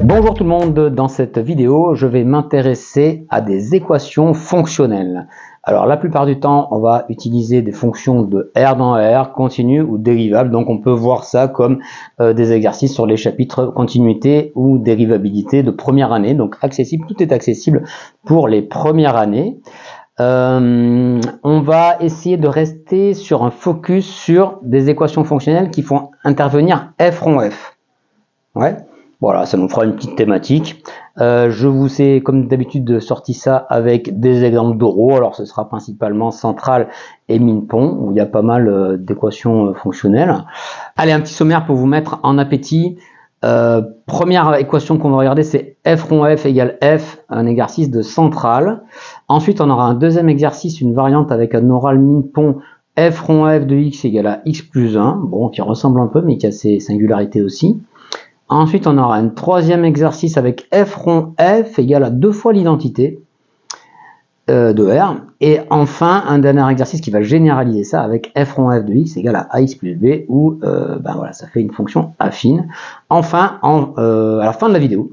Bonjour tout le monde, dans cette vidéo, je vais m'intéresser à des équations fonctionnelles. Alors la plupart du temps, on va utiliser des fonctions de R dans R, continu ou dérivable, donc on peut voir ça comme des exercices sur les chapitres continuité ou dérivabilité de première année, donc accessible, tout est accessible pour les premières années. On va essayer de rester sur un focus sur des équations fonctionnelles qui font intervenir f rond f. Ouais. Voilà, ça nous fera une petite thématique. Je vous ai, comme d'habitude, sorti ça avec des exemples d'euros. Alors, ce sera principalement centrale et mine-pont, où il y a pas mal d'équations fonctionnelles. Allez, un petit sommaire pour vous mettre en appétit. Première équation qu'on va regarder, c'est f rond f égale f, un exercice de centrale. Ensuite, on aura un deuxième exercice, une variante avec un oral mine-pont, f rond f de x égale à x plus 1, bon, qui ressemble un peu, mais qui a ses singularités aussi. Ensuite, on aura un troisième exercice avec f rond f égale à 2 fois l'identité de R. Et enfin, un dernier exercice qui va généraliser ça avec f rond f de x égale à ax plus b, où voilà, ça fait une fonction affine. Enfin, à la fin de la vidéo,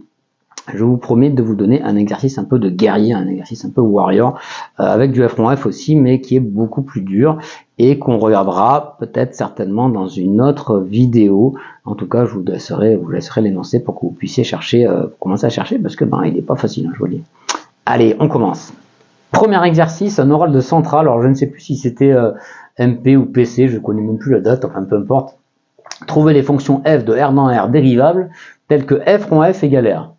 je vous promets de vous donner un exercice un peu de guerrier, un exercice un peu warrior, avec du f rond f aussi, mais qui est beaucoup plus dur et qu'on regardera peut-être certainement dans une autre vidéo. En tout cas, je vous laisserai l'énoncer pour que vous puissiez chercher, commencer à chercher, parce que il n'est pas facile, je vous le dis. Allez, on commence. Premier exercice, un oral de centrale. Alors je ne sais plus si c'était MP ou PC, je ne connais même plus la date, enfin peu importe. Trouver les fonctions f de R dans R dérivables, telles que f rond f égale R.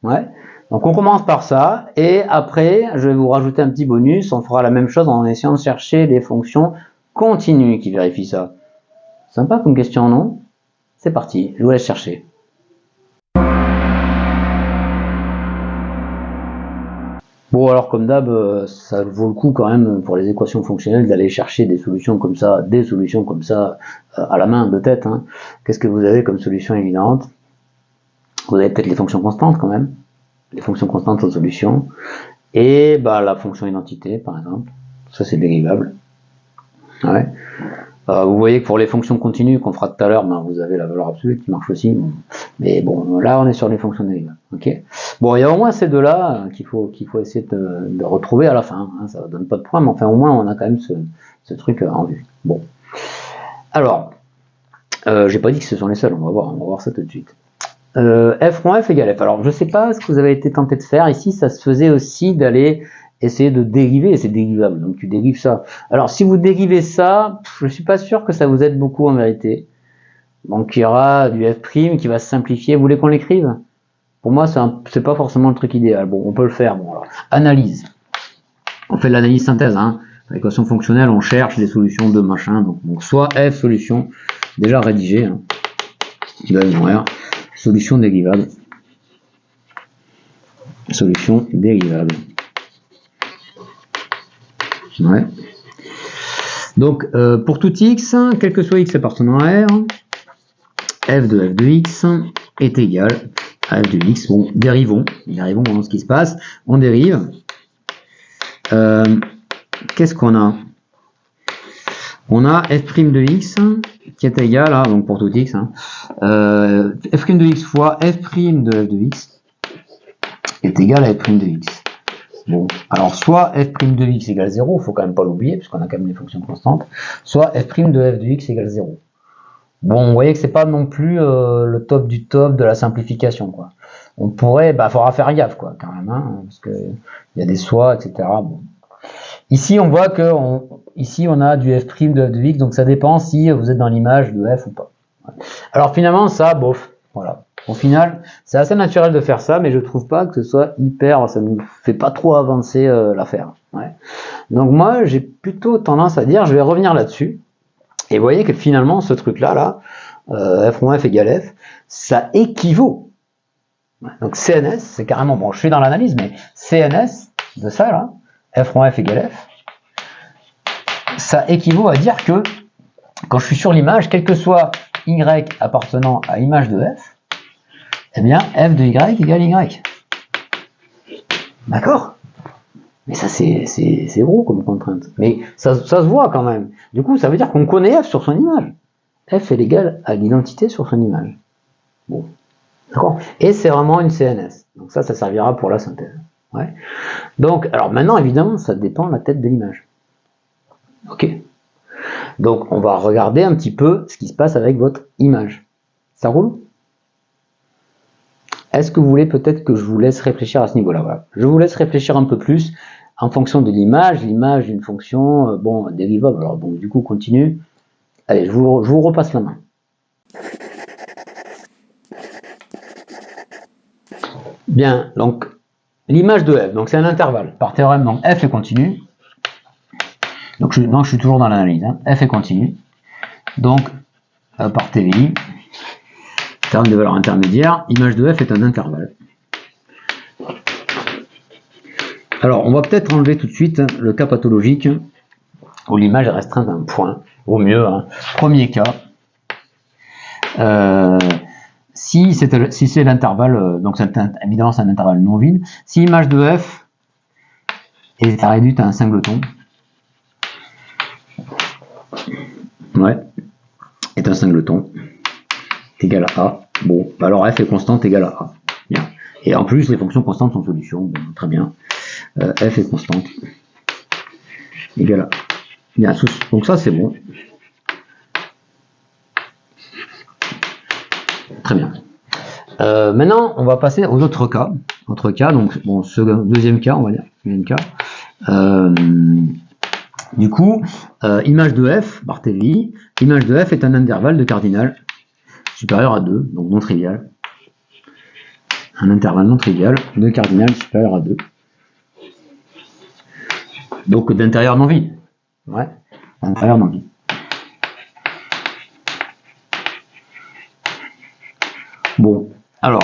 Ouais. Donc on commence par ça, et après je vais vous rajouter un petit bonus, on fera la même chose en essayant de chercher des fonctions continues qui vérifient ça. Sympa comme question, non? C'est parti, je vous laisse chercher. Bon, alors comme d'hab, ça vaut le coup quand même pour les équations fonctionnelles d'aller chercher des solutions comme ça à la main, de tête. Hein. Qu'est-ce que vous avez comme solution évidente? Vous avez peut-être les fonctions constantes quand même, les fonctions constantes en solution, et la fonction identité par exemple, ça c'est dérivable. Ouais. Vous voyez que pour les fonctions continues qu'on fera tout à l'heure, vous avez la valeur absolue qui marche aussi, mais bon, là on est sur les fonctions dérivables. Okay. Bon, il y a au moins ces deux-là qu'il faut essayer de retrouver à la fin, hein. Ça ne donne pas de points, mais enfin au moins on a quand même ce truc en vue. Bon, alors, j'ai pas dit que ce sont les seuls, on va voir ça tout de suite. F rond f égale f. Alors je sais pas ce que vous avez été tenté de faire, ici ça se faisait aussi d'aller essayer de dériver, et c'est dérivable, donc tu dérives ça. Alors si vous dérivez ça, je suis pas sûr que ça vous aide beaucoup en vérité. Donc il y aura du f' qui va se simplifier. Vous voulez qu'on l'écrive? Pour moi c'est pas forcément le truc idéal. Bon, on peut le faire. Bon, alors, analyse. On fait de l'analyse synthèse, hein. L'équation fonctionnelle, on cherche des solutions de machin, donc soit f solution, déjà rédigée, hein, solution dérivable. Solution dérivable. Ouais. Donc, pour tout x, quel que soit x appartenant à R, f de x est égal à f de x. Bon, dérivons ce qui se passe. On dérive. Qu'est-ce qu'on a? On a f' de x qui est égal à, donc pour tout x, hein, f' de x fois f' de f de x est égal à f' de x. Bon, alors soit f' de x égale 0, il ne faut quand même pas l'oublier, puisqu'on a quand même des fonctions constantes, soit f' de f de x égale 0. Bon, vous voyez que c'est pas non plus le top du top de la simplification, quoi. On pourrait, faudra faire gaffe, quoi, quand même, hein, parce que il y a des soit, etc. Bon. Ici, on voit que ici on a du f' de f de x, donc ça dépend si vous êtes dans l'image de f ou pas. Alors finalement, ça, bof, voilà. Au final, c'est assez naturel de faire ça, mais je trouve pas que ce soit hyper, ça nous fait pas trop avancer l'affaire. Ouais. Donc moi, j'ai plutôt tendance à dire, je vais revenir là-dessus, et vous voyez que finalement, ce truc-là, f rond f égale f, ça équivaut. Donc CNS, c'est carrément, bon, je suis dans l'analyse, mais CNS de ça, là, f rond f égale f, ça équivaut à dire que, quand je suis sur l'image, quel que soit y appartenant à image de f, eh bien, f de y égale y. D'accord? Mais ça, c'est gros comme contrainte. Mais ça se voit quand même. Du coup, ça veut dire qu'on connaît f sur son image. f est égal à l'identité sur son image. Bon, d'accord. Et c'est vraiment une CNS. Donc ça servira pour la synthèse. Ouais. Donc, alors maintenant, évidemment, ça dépend de la tête de l'image. Ok. Donc, on va regarder un petit peu ce qui se passe avec votre image. Ça roule? Est-ce que vous voulez peut-être que je vous laisse réfléchir à ce niveau-là? Voilà. Je vous laisse réfléchir un peu plus en fonction de l'image d'une fonction, bon, dérivable. Alors, donc, du coup, continue. Allez, je vous repasse la main. Bien, donc, l'image de f, donc c'est un intervalle. Par théorème, donc f est continu. Donc, je suis toujours dans l'analyse. Hein. F est continu. Donc, par TVI, terme de valeur intermédiaire, image de f est un intervalle. Alors, on va peut-être enlever tout de suite le cas pathologique où l'image est restreinte à un point. Au mieux, hein. Premier cas, si c'est l'intervalle, donc évidemment c'est un intervalle non vide, si l'image de f est réduite à un singleton, ouais, est un singleton, est égal à a, bon, alors f est constante égale à a. Bien. Et en plus, les fonctions constantes sont solutions, bon, très bien. F est constante égale à a. Bien, donc ça c'est bon. Très bien. Maintenant, on va passer aux autres cas. Autre cas, donc bon, deuxième cas, on va dire. Deuxième cas. Du coup, image de f, Barthélémy, image de f est un intervalle de cardinal supérieur à 2, donc non trivial. Un intervalle non trivial de cardinal supérieur à 2. Donc d'intérieur non vide. Ouais, d'intérieur non vide. Bon, alors,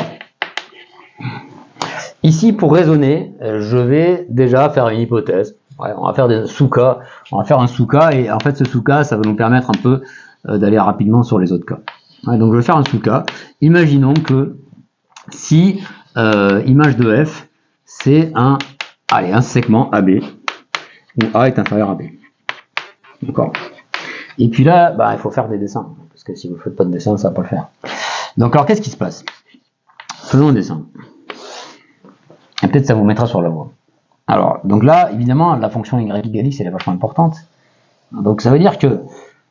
ici pour raisonner, je vais déjà faire une hypothèse. Ouais, on va faire des sous-cas, on va faire un sous-cas et en fait ce sous-cas ça va nous permettre un peu d'aller rapidement sur les autres cas. Ouais, donc je vais faire un sous-cas. Imaginons que si image de f c'est un segment AB où A est inférieur à B. D'accord. Et puis là, bah, il faut faire des dessins parce que si vous ne faites pas de dessin, ça va pas le faire. Donc alors qu'est-ce qui se passe? Faisons un dessin. Et peut-être ça vous mettra sur la voie. Alors, donc là, évidemment, la fonction y égale x, elle est vachement importante. Donc ça veut dire que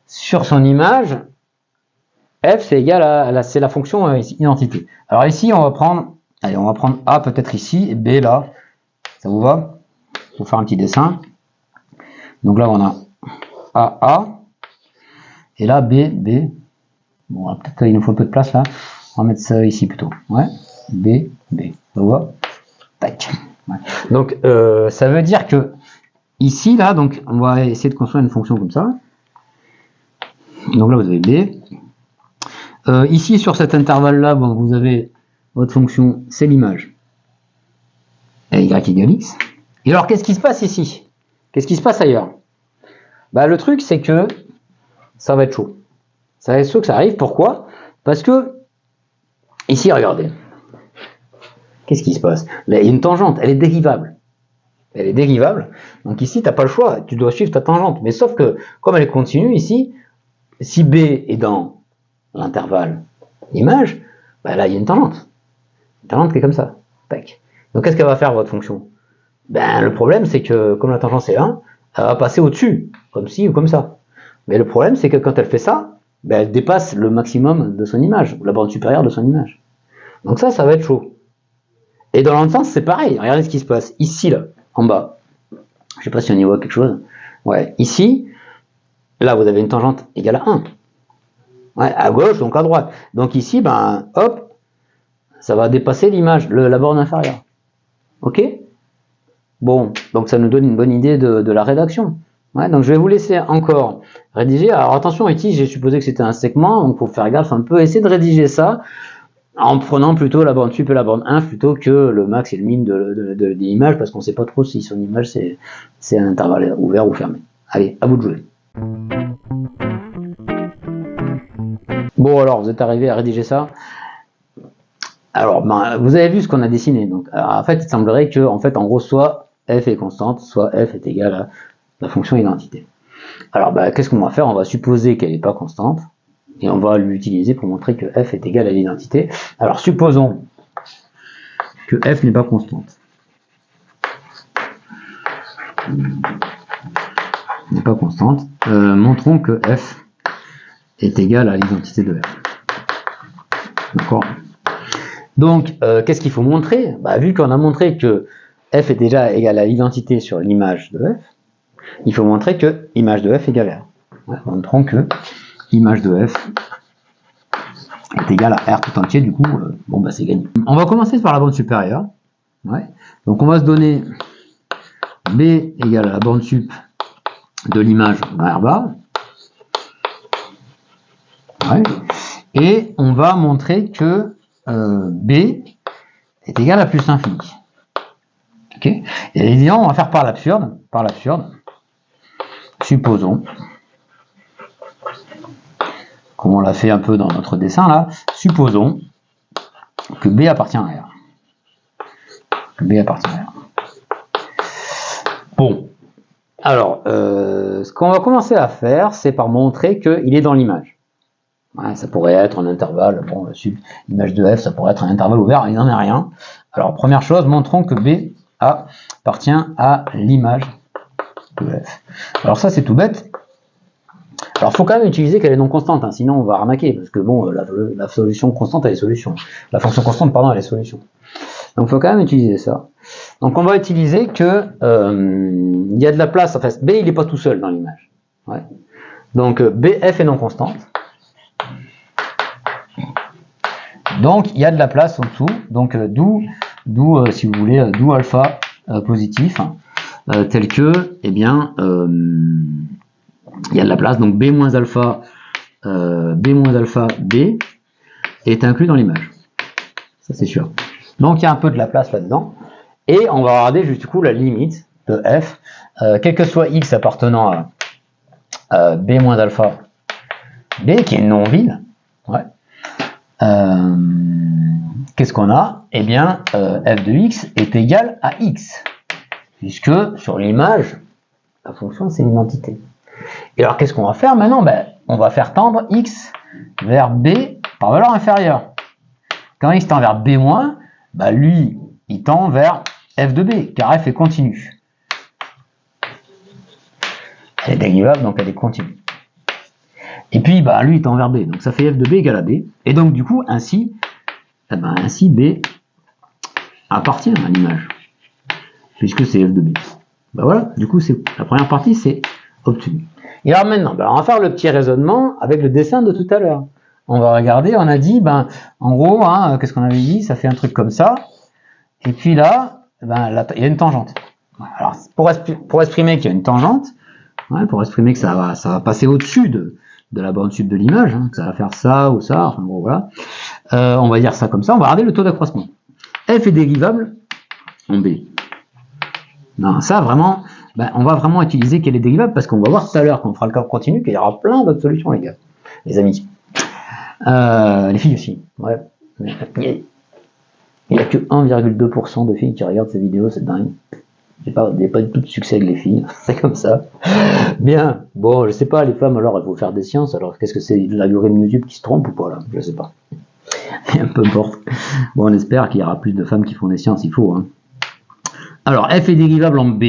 sur son image, f c'est égal à c'est la fonction identité. Alors ici, on va prendre a peut-être ici et b là. Ça vous va? Il faut faire un petit dessin. Donc là, on a a et là b. Bon, peut-être il nous faut un peu de place là. On va mettre ça ici plutôt. Ouais, b. Ça vous va? Tac. Ouais. Donc ça veut dire que ici là, donc on va essayer de construire une fonction comme ça. Donc là vous avez b. Ici sur cet intervalle là, bon, vous avez votre fonction, c'est l'image. Et y égale x. Et alors qu'est-ce qui se passe ici? Qu'est-ce qui se passe ailleurs? Bah le truc c'est que ça va être chaud. Ça va être chaud que ça arrive. Pourquoi? Parce que ici regardez. Qu'est-ce qui se passe? Là, il y a une tangente, elle est dérivable. Elle est dérivable. Donc ici, tu n'as pas le choix, tu dois suivre ta tangente. Mais sauf que, comme elle est continue ici, si B est dans l'intervalle image, bah là, il y a une tangente. Une tangente qui est comme ça. Tac. Donc qu'est-ce qu'elle va faire, votre fonction? Ben, le problème, c'est que, comme la tangente est 1, elle va passer au-dessus, comme ci ou comme ça. Mais le problème, c'est que quand elle fait ça, ben, elle dépasse le maximum de son image, ou la borne supérieure de son image. Donc ça va être chaud. Et dans l'autre sens, c'est pareil. Regardez ce qui se passe. Ici, là, en bas. Je sais pas si on y voit quelque chose. Ouais, ici, là, vous avez une tangente égale à 1. Ouais, à gauche, donc à droite. Donc ici, ben, hop, ça va dépasser l'image, la borne inférieure. Ok? Bon, donc ça nous donne une bonne idée de la rédaction. Ouais, donc je vais vous laisser encore rédiger. Alors attention, ici, j'ai supposé que c'était un segment, donc il faut faire gaffe un peu. Essayer de rédiger ça en prenant plutôt la borne sup et la borne inf plutôt que le max et le min de l'image, parce qu'on ne sait pas trop si son image c'est un intervalle ouvert ou fermé. Allez, à vous de jouer. Bon, alors vous êtes arrivé à rédiger ça. Alors, ben, vous avez vu ce qu'on a dessiné. Donc, en fait, il semblerait que, en gros, soit f est constante, soit f est égale à la fonction identité. Alors, ben, qu'est-ce qu'on va faire? On va supposer qu'elle n'est pas constante. Et on va l'utiliser pour montrer que f est égal à l'identité. Alors supposons que f n'est pas constante. N'est pas constante. Montrons que f est égal à l'identité de f. D'accord. Donc, qu'est-ce qu'il faut montrer? Vu qu'on a montré que f est déjà égal à l'identité sur l'image de f, il faut montrer que l'image de f égale r. Montrons que l'image de f est égale à r tout entier, du coup, c'est gagné. On va commencer par la bande supérieure. Donc, on va se donner b égale à la bande sup de l'image dans r bar. Et on va montrer que b est égal à plus l'infini. Et évidemment, on va faire par l'absurde. Supposons, comme on l'a fait un peu dans notre dessin là, supposons que b appartient à r. Bon, alors, ce qu'on va commencer à faire, c'est par montrer qu'il est dans l'image. Ça pourrait être un intervalle, l'image de f, ça pourrait être un intervalle ouvert, il n'en est rien. Alors, première chose, montrons que b appartient à l'image de f. Alors ça, c'est tout bête. Alors, il faut quand même utiliser qu'elle est non constante, sinon on va arnaquer, parce que la solution constante, elle est solution. La fonction constante, pardon, elle est solution. Donc, il faut quand même utiliser ça. Donc, on va utiliser que il y a de la place, enfin, b, il n'est pas tout seul dans l'image. Donc, bf est non constante. Donc, il y a de la place en dessous. Donc, d'où si vous voulez, d'où alpha positif, tel que, il y a de la place. Donc, b moins alpha b est inclus dans l'image. Ça, c'est sûr. Donc, il y a un peu de la place là-dedans. Et on va regarder, du coup, la limite de f, quel que soit x appartenant à b moins alpha b, qui est non-vide. Qu'est-ce qu'on a? Eh bien, f de x est égal à x, puisque sur l'image, la fonction c'est l'identité. Et alors, qu'est-ce qu'on va faire maintenant? On va faire tendre x vers b par valeur inférieure. Quand x tend vers b-, lui, il tend vers f de b, car f est continue. Elle est dérivable, donc elle est continue. Et puis, lui, il tend vers b, donc ça fait f de b égale à b. Et donc, du coup, ainsi b appartient à l'image, puisque c'est f de b. Voilà, du coup, la première partie, c'est obtenu. Et alors maintenant, on va faire le petit raisonnement avec le dessin de tout à l'heure. On va regarder, on a dit, en gros, qu'est-ce qu'on avait dit? Ça fait un truc comme ça. Et puis là, il y a une tangente. Alors, pour exprimer qu'il y a une tangente, pour exprimer que ça va passer au-dessus de la bande sup de l'image, que ça va faire ça ou ça, enfin bon, voilà. On va dire ça comme ça, on va regarder le taux d'accroissement. F est dérivable en B. Non, ça vraiment, on va vraiment utiliser qu'elle est dérivable parce qu'on va voir tout à l'heure quand on fera le cas continu qu'il y aura plein d'autres solutions, les gars, les amis. Les filles aussi. Ouais. Il n'y a que 1,2% de filles qui regardent ces vidéos, c'est dingue. Il n'y a pas du tout de succès avec les filles, c'est comme ça. Bien, bon, je sais pas, les femmes, alors, elles vont faire des sciences, alors qu'est-ce que c'est l'algorithme YouTube qui se trompe ou pas, là? Je sais pas. Peu importe. Bon, on espère qu'il y aura plus de femmes qui font des sciences, il faut. Alors, f est dérivable en b.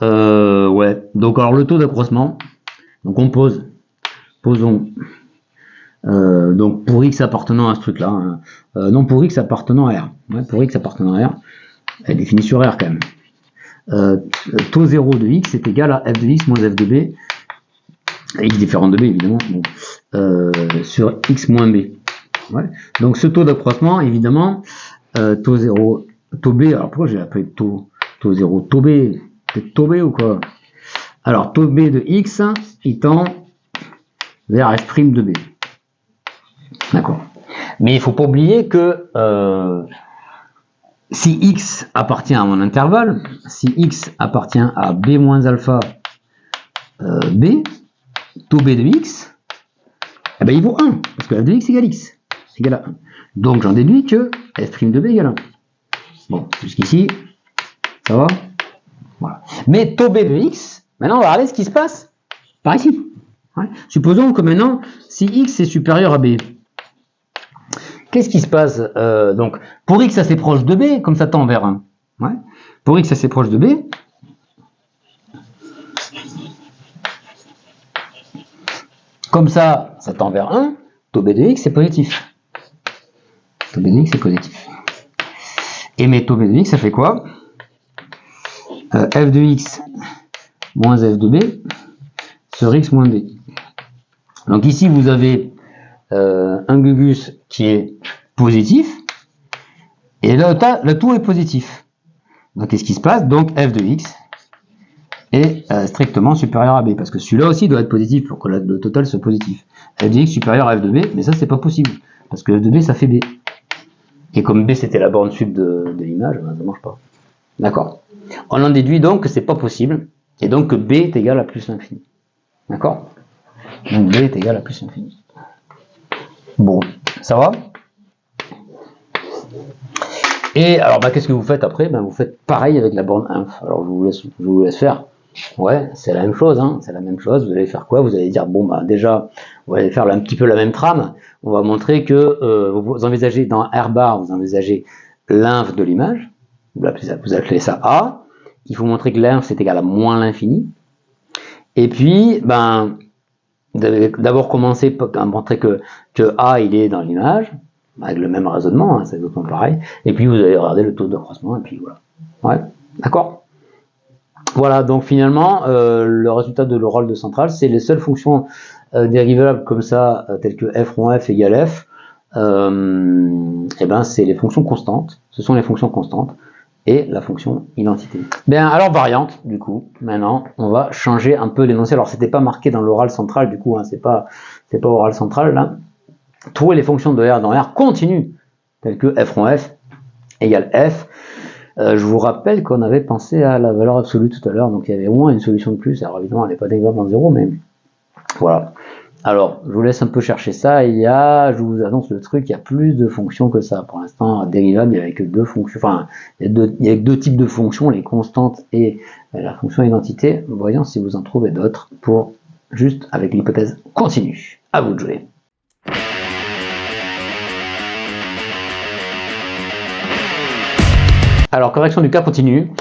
Donc, alors, le taux d'accroissement, donc on posons, donc pour x appartenant à ce truc-là, non, pour x appartenant à R. Pour x appartenant à R, elle est définie sur R quand même. Taux 0 de x est égal à f de x moins f de b, et x différent de b évidemment, sur x moins b. Donc ce taux d'accroissement, évidemment, taux 0, taux b, alors pourquoi j'ai appelé taux 0, taux b, peut-être taux b ou quoi? Alors taux b de x, il tend vers f' de b. D'accord. Mais il ne faut pas oublier que si x appartient à un intervalle, si x appartient à b moins alpha b, taux b de x, il vaut 1, parce que f de x égale x, égale à 1. Donc j'en déduis que f' de b égale 1. Bon, jusqu'ici, ça va? Voilà. Mais taux b de x, maintenant on va regarder ce qui se passe par ici. Ouais. Supposons que maintenant, si x est supérieur à b, qu'est-ce qui se passe donc, pour x assez proche de b, comme ça tend vers 1. Ouais. Pour x assez proche de b, comme ça tend vers 1, taux b de x est positif. Taux b de x est positif. Et mes taux b de x, ça fait quoi f de x moins f de b sur x moins b. Donc ici, vous avez un gugus qui est positif, et là, le tout est positif. Donc qu'est-ce qui se passe? Donc f de x est strictement supérieur à b, parce que celui-là aussi doit être positif pour que le total soit positif. F de x supérieur à f de b, mais ça c'est pas possible, parce que f de b ça fait b. Et comme b c'était la borne sud de l'image, ben, ça marche pas. D'accord? On en déduit donc que c'est pas possible, et donc que b est égal à plus l'infini. D'accord? Donc b est égal à plus l'infini. Bon, ça va? Et alors, bah, qu'est-ce que vous faites après? Ben, vous faites pareil avec la borne inf. Alors, je vous laisse faire. Ouais, c'est la même chose, hein, c'est la même chose. Vous allez faire quoi? Vous allez dire, bon, bah, déjà, vous allez faire un petit peu la même trame. On va montrer que vous envisagez dans R bar, vous envisagez l'inf de l'image. Vous appelez ça A. Il faut montrer que l'inf c'est égal à moins l'infini. Et puis, ben, d'abord commencer à montrer que A il est dans l'image, avec le même raisonnement, hein, c'est exactement pareil. Et puis vous allez regarder le taux d'accroissement, et puis voilà. Ouais, d'accord? Voilà, donc finalement, le résultat de l'oral de centrale, c'est les seules fonctions dérivables comme ça, telles que f rond f égale f, et ben c'est les fonctions constantes, ce sont les fonctions constantes, et la fonction identité. Bien, alors variante, du coup, maintenant, on va changer un peu l'énoncé. Alors, c'était pas marqué dans l'oral central, du coup, hein, c'est pas oral central, là. Trouver les fonctions de R dans R continu, telles que f rond f égale f. Je vous rappelle qu'on avait pensé à la valeur absolue tout à l'heure, donc il y avait au moins une solution de plus. Alors, évidemment, elle n'est pas dérivable en 0, mais voilà. Alors, je vous laisse un peu chercher ça. Je vous annonce le truc, il y a plus de fonctions que ça. Pour l'instant, dérivable, il n'y avait que deux fonctions. Enfin, il y a deux types de fonctions, les constantes et la fonction identité. Voyons si vous en trouvez d'autres pour juste avec l'hypothèse continue. À vous de jouer. Alors, correction du cas continu.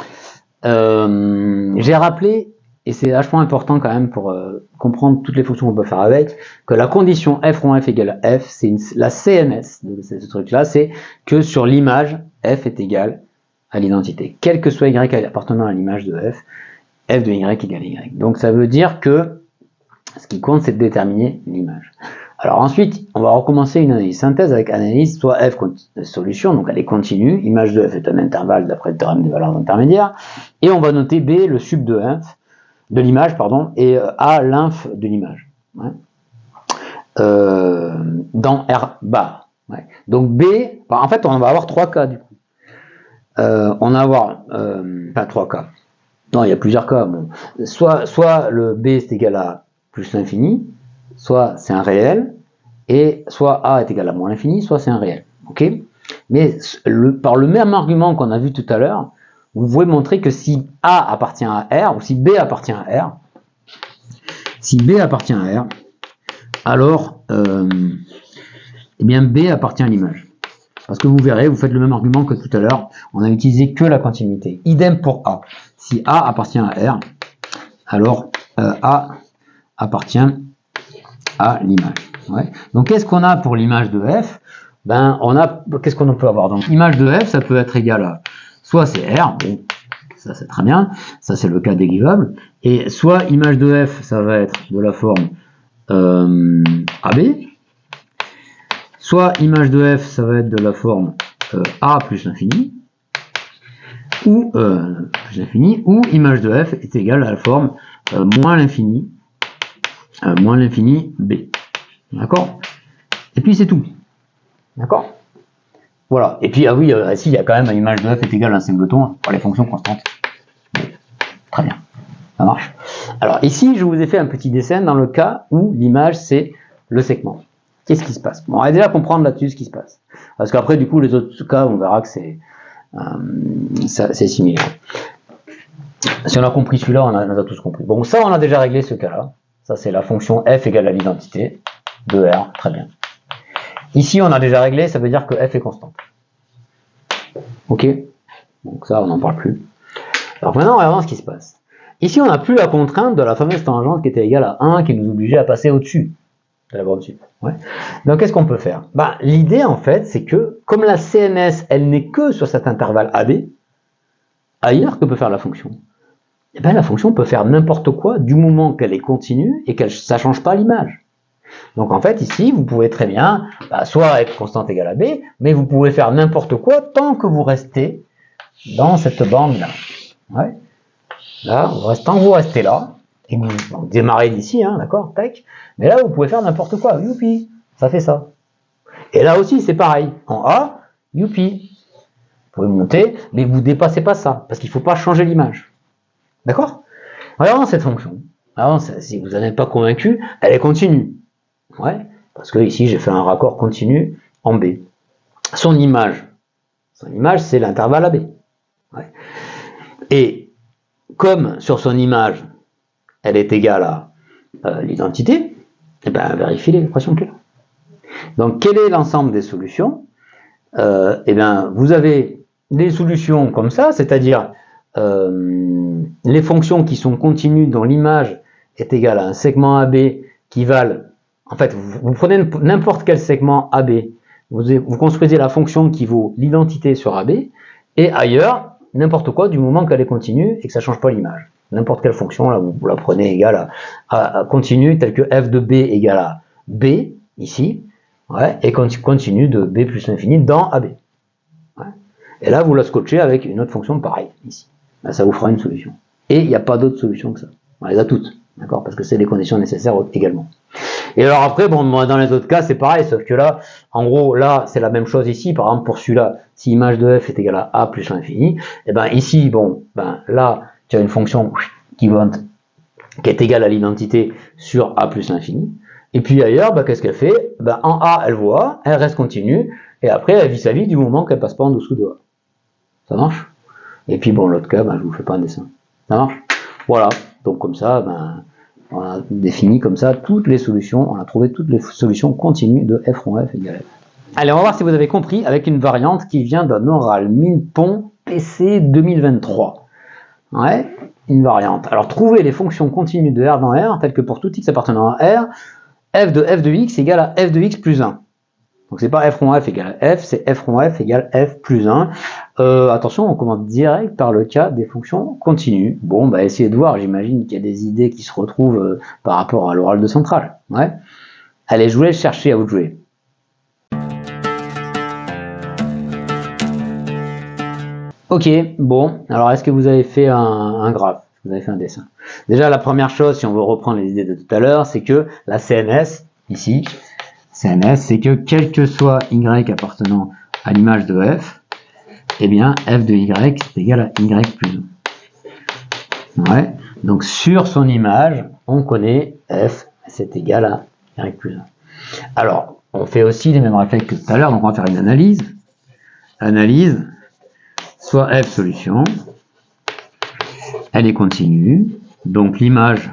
J'ai rappelé, et c'est vachement important quand même pour comprendre toutes les fonctions qu'on peut faire avec, que la condition f rond f égale à f, c'est la CMS de ce truc-là, c'est que sur l'image, f est égal à l'identité. Quel que soit y appartenant à l'image de f de y égale y. Donc ça veut dire que ce qui compte, c'est de déterminer l'image. Alors ensuite, on va recommencer une analyse synthèse avec analyse soit f solution, donc elle est continue, image de f est un intervalle d'après le théorème des valeurs intermédiaires, et on va noter b le sub de l'image, pardon, et a l'inf de l'image. Ouais. Dans R bar. Ouais. Donc b, en fait on va avoir trois cas du coup. On va avoir, pas trois cas. Non, il y a plusieurs cas. Bon. Soit le b c'est égal à plus l'infini, soit c'est un réel, et soit a est égal à moins l'infini, soit c'est un réel. Ok? Mais par le même argument qu'on a vu tout à l'heure, vous pouvez montrer que si a appartient à R, ou si b appartient à R, alors eh bien b appartient à l'image. Parce que vous verrez, vous faites le même argument que tout à l'heure, on a utilisé que la continuité. Idem pour A. Si A appartient à R, alors A appartient à l'image. Ouais. Donc qu'est-ce qu'on a pour l'image de f? Ben qu'est-ce qu'on peut avoir? Donc l'image de f, ça peut être égal à soit c'est R, bon, ça c'est très bien, ça c'est le cas dérivable, et soit image de f, ça va être de la forme AB, soit image de f, ça va être de la forme A plus l'infini, ou image de f est égale à la forme moins l'infini b. D'accord? Et puis c'est tout. D'accord? Voilà. Et puis, ah oui, ici, il y a quand même une image de f est égale à un singleton pour les fonctions constantes. Bon. Très bien. Ça marche. Alors ici, je vous ai fait un petit dessin dans le cas où l'image, c'est le segment. Qu'est-ce qui se passe? Bon, on va déjà comprendre là-dessus ce qui se passe. Parce qu'après, du coup, les autres cas, on verra que c'est similaire. Si on a compris celui-là, on a tous compris. Bon, ça, on a déjà réglé ce cas-là. Ça, c'est la fonction f égale à l'identité de R. Très bien. Ici, on a déjà réglé, ça veut dire que f est constante. Ok? Donc ça, on n'en parle plus. Alors maintenant, regardons ce qui se passe. Ici, on n'a plus la contrainte de la fameuse tangente qui était égale à 1, qui nous obligeait à passer au-dessus de la borne dessus. Ouais. Donc, qu'est-ce qu'on peut faire? L'idée, en fait, c'est que, comme la CNS, elle n'est que sur cet intervalle AB, ailleurs, que peut faire la fonction? Eh bien, la fonction peut faire n'importe quoi du moment qu'elle est continue et que ça ne change pas l'image. Donc, en fait, ici, vous pouvez très bien, soit être constante égale à B, mais vous pouvez faire n'importe quoi tant que vous restez dans cette bande-là. Ouais. Là, tant que vous restez là, et que vous démarrez d'ici, hein, d'accord, tac, mais là, vous pouvez faire n'importe quoi, youpi, ça fait ça. Et là aussi, c'est pareil, en A, youpi, vous pouvez monter, mais vous ne dépassez pas ça, parce qu'il ne faut pas changer l'image. D'accord? Regardons cette fonction. Alors, si vous n'en êtes pas convaincu, elle est continue. Ouais, parce que ici, j'ai fait un raccord continu en B. Son image, c'est l'intervalle AB. Ouais. Et comme sur son image, elle est égale à l'identité, et bien vérifiez l'équation qui est là. Donc quel est l'ensemble des solutions? Et bien vous avez des solutions comme ça, c'est-à-dire les fonctions qui sont continues dont l'image est égale à un segment AB qui valent, en fait vous prenez n'importe quel segment AB, vous construisez la fonction qui vaut l'identité sur AB, et ailleurs, n'importe quoi du moment qu'elle est continue et que ça ne change pas l'image. N'importe quelle fonction, là, vous la prenez égale à continue, telle que f de b égale à b, ici, ouais, et continue de b plus l'infini dans AB. Ouais. Et là, vous la scotchez avec une autre fonction pareille, ici. Là, ça vous fera une solution. Et il n'y a pas d'autre solution que ça. On les a toutes, d'accord, parce que c'est les conditions nécessaires également. Et alors après, bon, dans les autres cas, c'est pareil, sauf que là, en gros, là, c'est la même chose ici. Par exemple, pour celui-là, si image de f est égale à a plus l'infini, et ben ici, bon, là, tu as une fonction qui est égale à l'identité sur a plus l'infini. Et puis ailleurs, qu'est-ce qu'elle fait? En a, elle vaut a, elle reste continue, et après, elle vit sa vie du moment qu'elle passe pas en dessous de a. Ça marche? Et puis bon, l'autre cas, je vous fais pas un dessin. Ça marche? Voilà. Donc comme ça, on a défini comme ça toutes les solutions, on a trouvé toutes les solutions continues de f rond f égale f. Allez, on va voir si vous avez compris avec une variante qui vient d'un oral Minpon PC 2023. Ouais, une variante. Alors, trouvez les fonctions continues de R dans R, telles que pour tout x appartenant à R, f de x égale à f de x plus 1. Donc, c'est pas f rond f égale à f, c'est f rond f égale f plus 1. Attention, on commence direct par le cas des fonctions continues. Bon, essayez de voir, j'imagine qu'il y a des idées qui se retrouvent par rapport à l'oral de centrale. Ouais. Allez, je vous laisse chercher, à vous de jouer. Ok, bon, alors est-ce que vous avez fait un graphe? Vous avez fait un dessin? Déjà, la première chose, si on veut reprendre les idées de tout à l'heure, c'est que la CNS, ici, CNS, c'est que quel que soit y appartenant à l'image de f, eh bien, f de y est égal à y plus 1. Ouais. Donc, sur son image, on connaît f, c'est égal à y plus 1. Alors, on fait aussi les mêmes réflexes que tout à l'heure, donc on va faire une analyse. Analyse, soit f solution, elle est continue, donc l'image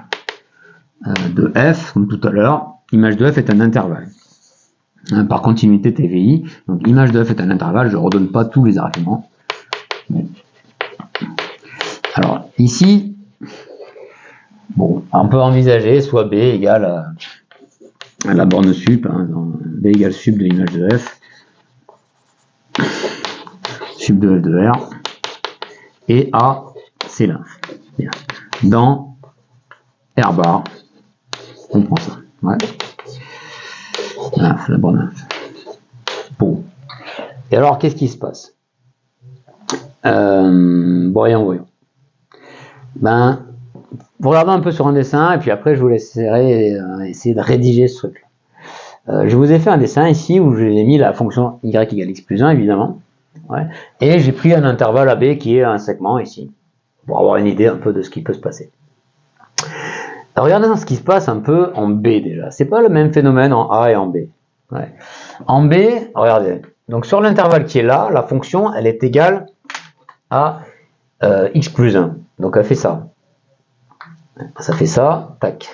de f, comme tout à l'heure, l'image de f est un intervalle. Par continuité TVI, donc l'image de f est un intervalle, je ne redonne pas tous les arguments. Alors ici, bon, on peut envisager soit b égale à la borne sup, b égale sup de l'image de f, sup de f de r, et a c'est l'inf. Dans r bar, on prend ça. Ouais. La borne inf. Bon. Et alors, qu'est-ce qui se passe? Voyons. Vous regardez un peu sur un dessin, et puis après, je vous laisserai essayer de rédiger ce truc. Je vous ai fait un dessin ici où j'ai mis la fonction y égale x plus 1, évidemment. Ouais. Et j'ai pris un intervalle AB qui est un segment ici, pour avoir une idée un peu de ce qui peut se passer. Alors, regardez dans ce qui se passe un peu en B déjà. C'est pas le même phénomène en A et en B. Ouais. En B, regardez. Donc sur l'intervalle qui est là, la fonction, elle est égale à x plus 1. Donc elle fait ça. Ça fait ça, tac.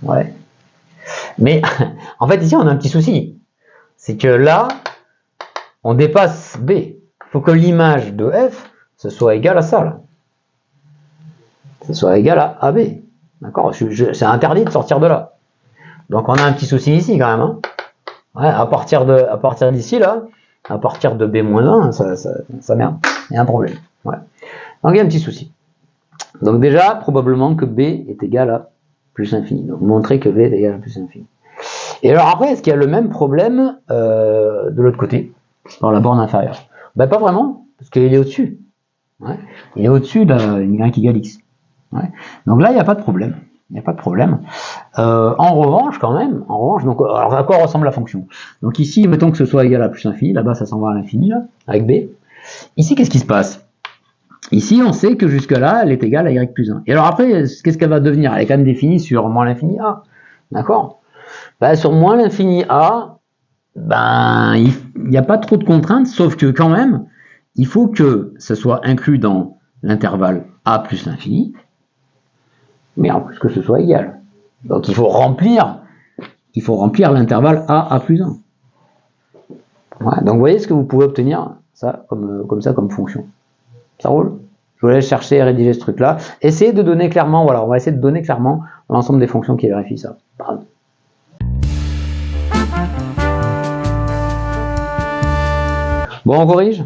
Ouais. Mais en fait, ici, on a un petit souci. C'est que là, on dépasse B. Il faut que l'image de F, ce soit égal à ça, là. Ce soit égal à AB. D'accord? C'est interdit de sortir de là. Donc, on a un petit souci ici, quand même. Hein. Ouais, à partir d'ici, là, à partir de B-1, ça merde. Il y a un problème. Ouais. Donc, il y a un petit souci. Donc, déjà, probablement que B est égal à plus infini. Donc, montrer que B est égal à plus infini. Et alors après, est-ce qu'il y a le même problème de l'autre côté, dans la borne inférieure? Ben pas vraiment, parce qu'il est au-dessus. Ouais. Il est au-dessus d'une y égale x. Ouais. Donc là, il n'y a pas de problème. Il n'y a pas de problème. En revanche, quand même, donc, alors à quoi ressemble la fonction? Donc ici, mettons que ce soit égal à plus infini, là-bas ça s'en va à l'infini, là, avec b. Ici, qu'est-ce qui se passe? Ici, on sait que jusque-là, elle est égale à y plus 1. Et alors après, qu'est-ce qu'elle va devenir? Elle est quand même définie sur moins l'infini a. D'accord? Ben, sur moins l'infini a, ben, il n'y a pas trop de contraintes, sauf que quand même, il faut que ce soit inclus dans l'intervalle a plus l'infini, mais en plus que ce soit égal. Donc il faut remplir l'intervalle a plus 1. Ouais, donc vous voyez ce que vous pouvez obtenir ça comme ça comme fonction. Ça roule? Je vous laisse chercher et rédiger ce truc-là. Essayez de donner clairement, voilà, on va essayer de donner clairement l'ensemble des fonctions qui vérifient ça. Pardon. Bon, on corrige.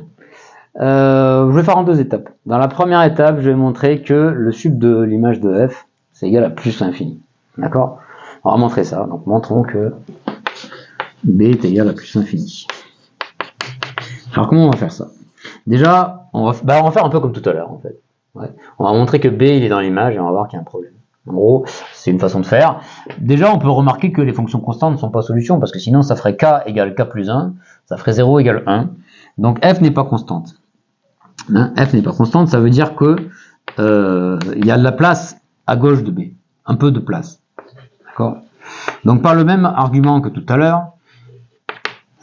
Je vais faire en deux étapes. Dans la première étape, je vais montrer que le sub de l'image de f, c'est égal à plus l'infini. D'accord? On va montrer ça. Donc, montrons que b est égal à plus l'infini. Alors, comment on va faire ça? Déjà, on va faire un peu comme tout à l'heure, en fait. Ouais. On va montrer que b, il est dans l'image et on va voir qu'il y a un problème. En gros, c'est une façon de faire. Déjà, on peut remarquer que les fonctions constantes ne sont pas solutions, parce que sinon, ça ferait k égale k plus 1, ça ferait 0 égale 1. Donc, f n'est pas constante. Hein, f n'est pas constante, ça veut dire que il y a de la place à gauche de b. Un peu de place. D'accord? Donc, par le même argument que tout à l'heure,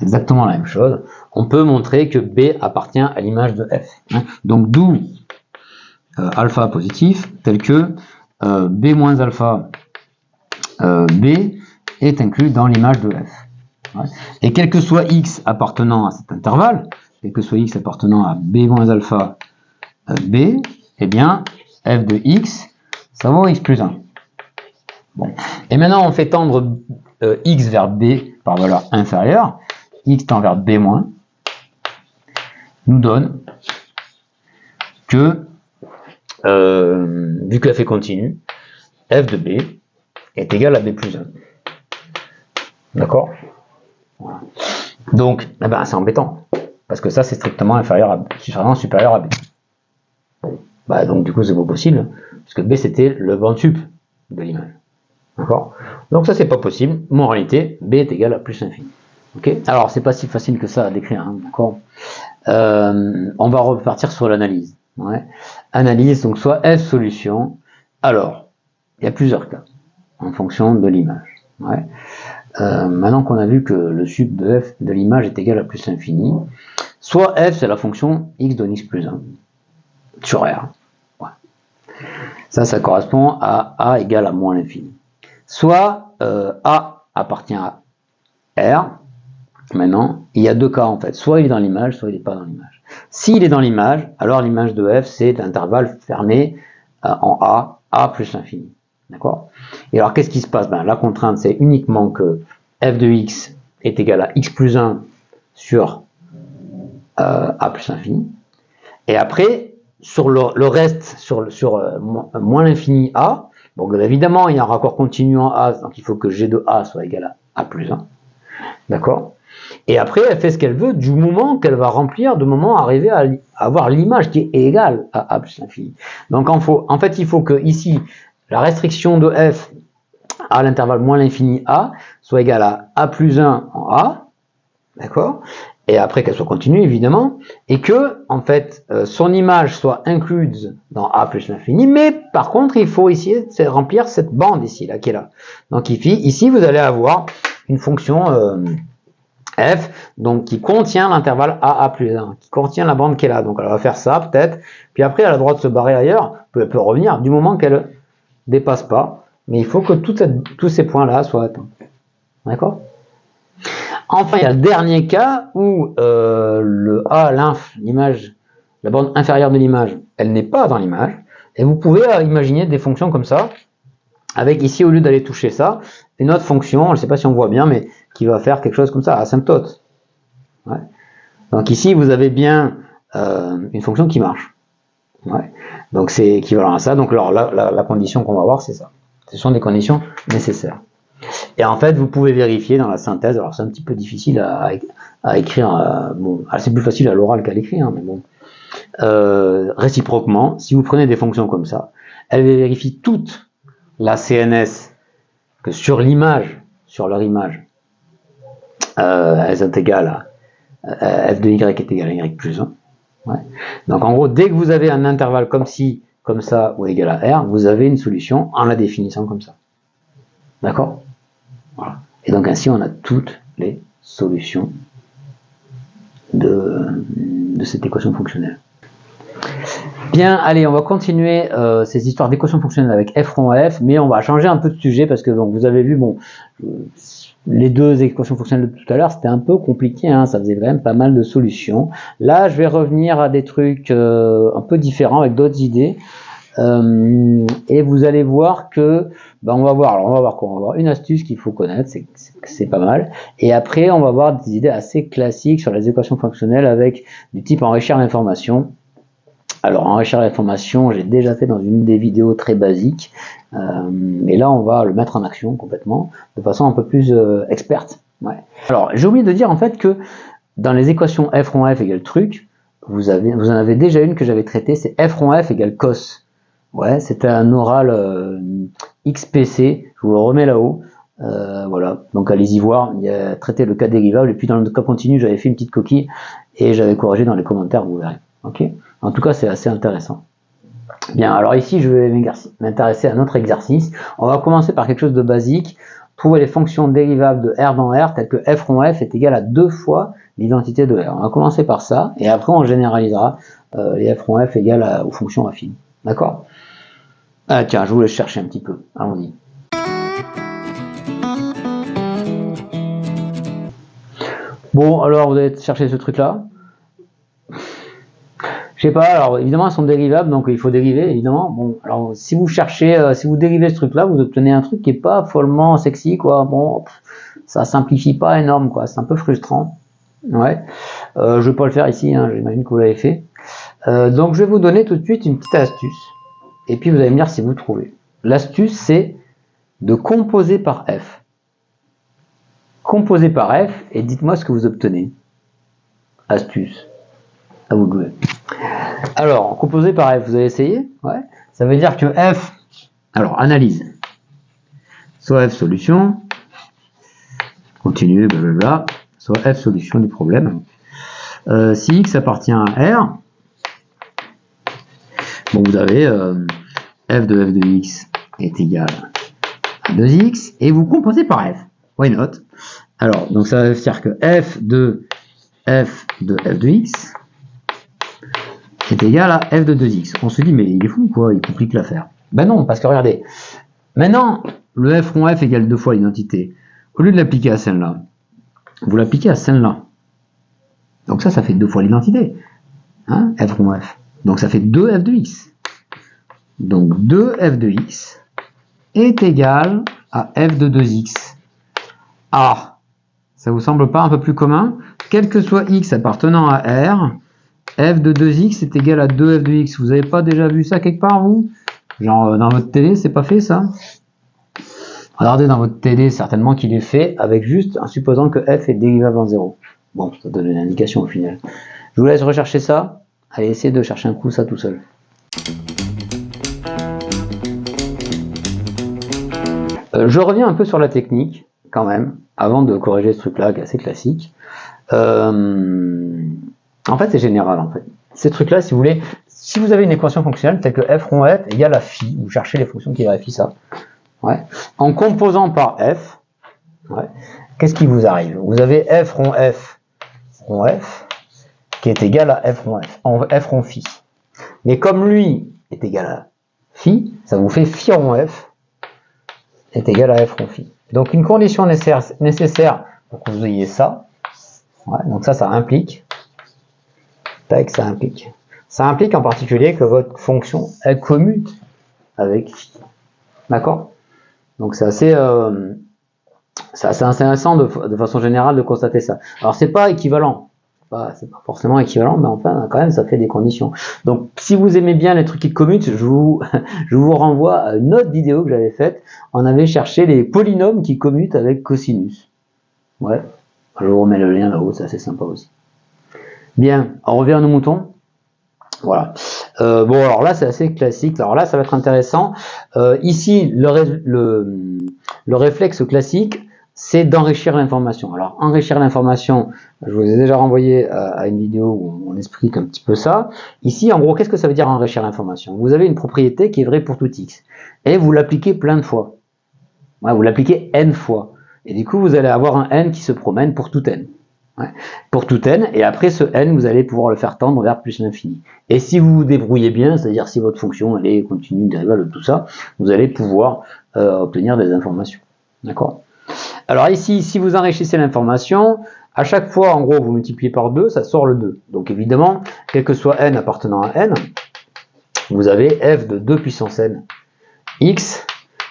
exactement la même chose, on peut montrer que b appartient à l'image de f. Hein. Donc, d'où alpha positif, tel que b moins alpha b est inclus dans l'image de f. Ouais. Et quel que soit x appartenant à cet intervalle, quel que soit x appartenant à b moins alpha b, eh bien, f de x, ça vaut x plus 1. Bon. Et maintenant, on fait tendre x vers b par valeur inférieure, x tend vers b moins, nous donne que, vu que f est continue, f de b est égal à b plus 1. D'accord? Voilà. Donc, eh ben, c'est embêtant, parce que ça, c'est strictement supérieur à b. Bon, bah, donc, du coup, c'est pas possible, puisque b, c'était le bande sup de l'image. D'accord? Donc, ça, c'est pas possible. Moralité, b est égal à plus infini. Ok? Alors, c'est pas si facile que ça à décrire, hein, d'accord? On va repartir sur l'analyse. Ouais. Analyse, donc, soit f solution. Alors, il y a plusieurs cas, en fonction de l'image. Ouais. Maintenant qu'on a vu que le sub de f de l'image est égal à plus l'infini, soit f c'est la fonction x donne x plus 1 sur r. Ouais. Ça correspond à a égale à moins l'infini. Soit a appartient à r. Maintenant, il y a deux cas en fait. Soit il est dans l'image, soit il n'est pas dans l'image. S'il est dans l'image, alors l'image de f c'est l'intervalle fermé en a plus l'infini. D'accord? Et alors, qu'est-ce qui se passe? Ben, la contrainte, c'est uniquement que f de x est égal à x plus 1 sur a plus l'infini. Et après, sur le reste, sur moins l'infini a, donc évidemment, il y a un raccord continu en a, donc il faut que g de a soit égal à plus 1. D'accord? Et après, elle fait ce qu'elle veut du moment qu'elle va remplir, du moment arriver à avoir l'image qui est égale à a plus l'infini. Donc, en fait, il faut que ici, la restriction de f à l'intervalle moins l'infini a soit égale à a plus 1 en a, d'accord? Et après qu'elle soit continue, évidemment, et que, en fait, son image soit incluse dans a plus l'infini, mais par contre, il faut essayer de remplir cette bande ici, là, qui est là. Donc ici, vous allez avoir une fonction f, donc qui contient l'intervalle a plus 1, qui contient la bande qui est là. Donc elle va faire ça, peut-être, puis après, elle a le droit de se barrer ailleurs, elle peut revenir, du moment qu'elle dépasse pas Mais il faut que tous ces points-là soient atteints. D'accord? Enfin, il y a le dernier cas où le A, l'image, la bande inférieure de l'image, elle n'est pas dans l'image. Et vous pouvez imaginer des fonctions comme ça, avec ici, au lieu d'aller toucher ça, une autre fonction, je ne sais pas si on voit bien, mais qui va faire quelque chose comme ça, asymptote. Ouais. Donc ici, vous avez bien une fonction qui marche. Ouais. Donc c'est équivalent à ça. Donc alors, la condition qu'on va voir, c'est ça. Ce sont des conditions nécessaires. Et en fait, vous pouvez vérifier dans la synthèse, alors c'est un petit peu difficile à écrire, bon, c'est plus facile à l'oral qu'à l'écrit, hein, mais bon. Réciproquement, si vous prenez des fonctions comme ça, elles vérifient toute la CNS que sur l'image, sur leur image, elles sont égales à f de y est égal à y plus 1. Ouais. Donc en gros, dès que vous avez un intervalle comme ci, comme ça, ou égal à r, vous avez une solution en la définissant comme ça. D'accord? Voilà. Et donc ainsi, on a toutes les solutions de cette équation fonctionnelle. Bien, allez, on va continuer ces histoires d'équations fonctionnelles avec f rond f, mais on va changer un peu de sujet parce que donc, vous avez vu, bon, les deux équations fonctionnelles de tout à l'heure, c'était un peu compliqué, hein, ça faisait quand même pas mal de solutions. Là, je vais revenir à des trucs un peu différents avec d'autres idées. Et vous allez voir que on va voir quoi, on va voir une astuce qu'il faut connaître, c'est pas mal, et après on va voir des idées assez classiques sur les équations fonctionnelles avec du type enrichir l'information. Alors enrichir l'information, j'ai déjà fait dans une des vidéos très basiques, mais là on va le mettre en action complètement de façon un peu plus experte. Ouais. Alors j'ai oublié de dire en fait que dans les équations f rond f égale truc, vous en avez déjà une que j'avais traitée, c'est f rond f égale cos. Ouais, c'était un oral XPC, je vous le remets là-haut. Voilà, donc allez-y voir, il y a traité le cas dérivable, et puis dans le cas continu, j'avais fait une petite coquille, et j'avais corrigé dans les commentaires, vous verrez. Ok. En tout cas, c'est assez intéressant. Bien, alors ici, je vais m'intéresser à un autre exercice. On va commencer par quelque chose de basique. Trouver les fonctions dérivables de R dans R, telles que f rond f est égal à 2 fois l'identité de R. On va commencer par ça, et après on généralisera les f rond f égales aux fonctions affines. D'accord? Ah tiens, je vous laisse chercher un petit peu. Allons-y. Bon, alors vous allez chercher ce truc-là. Je sais pas, alors évidemment elles sont dérivables, donc il faut dériver, évidemment. Bon, alors si vous cherchez, si vous dérivez ce truc-là, vous obtenez un truc qui est pas follement sexy, quoi. Bon, ça simplifie pas énorme, quoi. C'est un peu frustrant. Ouais. Je vais pas le faire ici, hein, j'imagine que vous l'avez fait. Donc je vais vous donner tout de suite une petite astuce. Et puis vous allez me dire si vous trouvez. L'astuce, c'est de composer par f. Composez par f et dites-moi ce que vous obtenez. Astuce. À vous de jouer. Alors, composer par f, vous avez essayé? Ouais. Ça veut dire que f, alors analyse. Soit f solution, continue, blablabla, soit f solution du problème. Si x appartient à R, bon, vous avez f de x est égal à 2x, et vous composez par f. Why not? Alors, donc ça veut dire que f de f de x est égal à f de 2x. On se dit, mais il est fou, quoi, il complique l'affaire. Ben non, parce que regardez, maintenant, le f rond f égale 2 fois l'identité. Au lieu de l'appliquer à celle-là, vous l'appliquez à celle-là. Donc ça fait 2 fois l'identité. Hein, f rond f. Donc ça fait 2f de x. Donc 2f de x est égal à f de 2x. Ah, ça vous semble pas un peu plus commun? Quel que soit x appartenant à R, f de 2x est égal à 2f de x. Vous n'avez pas déjà vu ça quelque part, vous? Genre dans votre télé, c'est pas fait ça? Regardez dans votre télé, certainement qu'il est fait avec juste en supposant que f est dérivable en 0. Bon, ça donne une indication au final. Je vous laisse rechercher ça. Allez, essayez de chercher un coup ça tout seul. Je reviens un peu sur la technique, quand même, avant de corriger ce truc-là, qui est assez classique. En fait, c'est général, en fait. Ces trucs-là, si vous voulez, si vous avez une équation fonctionnelle telle que f rond f égale à phi, vous cherchez les fonctions qui vérifient ça. Ouais. En composant par f, ouais, qu'est-ce qui vous arrive? Vous avez f rond f qui est égal à f rond phi. Mais comme lui est égal à phi, ça vous fait phi rond f est égal à f rho phi. Donc une condition nécessaire pour que vous ayez ça, ouais, donc ça implique, tac, ça implique en particulier que votre fonction, elle commute avec phi. D'accord? Donc c'est assez intéressant de façon générale de constater ça. Alors c'est pas équivalent, c'est pas forcément équivalent, mais enfin quand même ça fait des conditions. Donc si vous aimez bien les trucs qui commutent, je vous renvoie à une autre vidéo que j'avais faite. On avait cherché les polynômes qui commutent avec cosinus. Ouais, je vous remets le lien là-haut, c'est assez sympa aussi. Bien, on revient à nos moutons. Voilà. Bon, alors là, c'est assez classique. Alors là, ça va être intéressant. Ici, le réflexe classique, c'est d'enrichir l'information. Alors, enrichir l'information, je vous ai déjà renvoyé à une vidéo où on explique un petit peu ça. Ici, en gros, qu'est-ce que ça veut dire enrichir l'information? Vous avez une propriété qui est vraie pour tout x. Et vous l'appliquez plein de fois. Ouais, vous l'appliquez n fois. Et du coup, vous allez avoir un n qui se promène pour tout n. Ouais. Pour tout n, et après ce n, vous allez pouvoir le faire tendre vers plus l'infini. Et si vous vous débrouillez bien, c'est-à-dire si votre fonction elle est continue, dérivable, tout ça, vous allez pouvoir obtenir des informations. D'accord? Alors ici, si vous enrichissez l'information, à chaque fois, en gros, vous multipliez par 2, ça sort le 2. Donc évidemment, quel que soit n appartenant à n, vous avez f de 2 puissance n x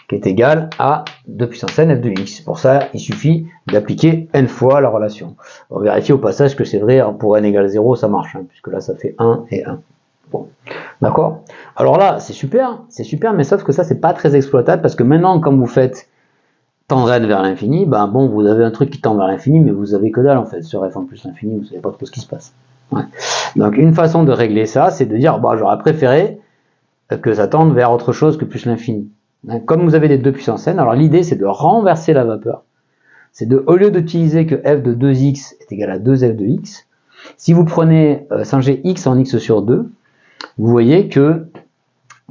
qui est égal à 2 puissance n f de x. Pour ça, il suffit d'appliquer n fois la relation. On vérifie au passage que c'est vrai, pour n égale 0, ça marche, puisque là, ça fait 1 et 1. Bon, d'accord? Alors là, c'est super, mais sauf que ça, c'est pas très exploitable, parce que maintenant, quand vous faites tendre n vers l'infini, ben bon, vous avez un truc qui tend vers l'infini, mais vous avez que dalle, en fait. Sur f en plus l'infini, vous savez pas trop ce qui se passe. Ouais. Donc, une façon de régler ça, c'est de dire, bon, j'aurais préféré que ça tende vers autre chose que plus l'infini. Comme vous avez des 2 puissance n, alors l'idée c'est de renverser la vapeur. C'est de, au lieu d'utiliser que f de 2x est égal à 2f de x, si vous prenez changez x en x sur 2, vous voyez que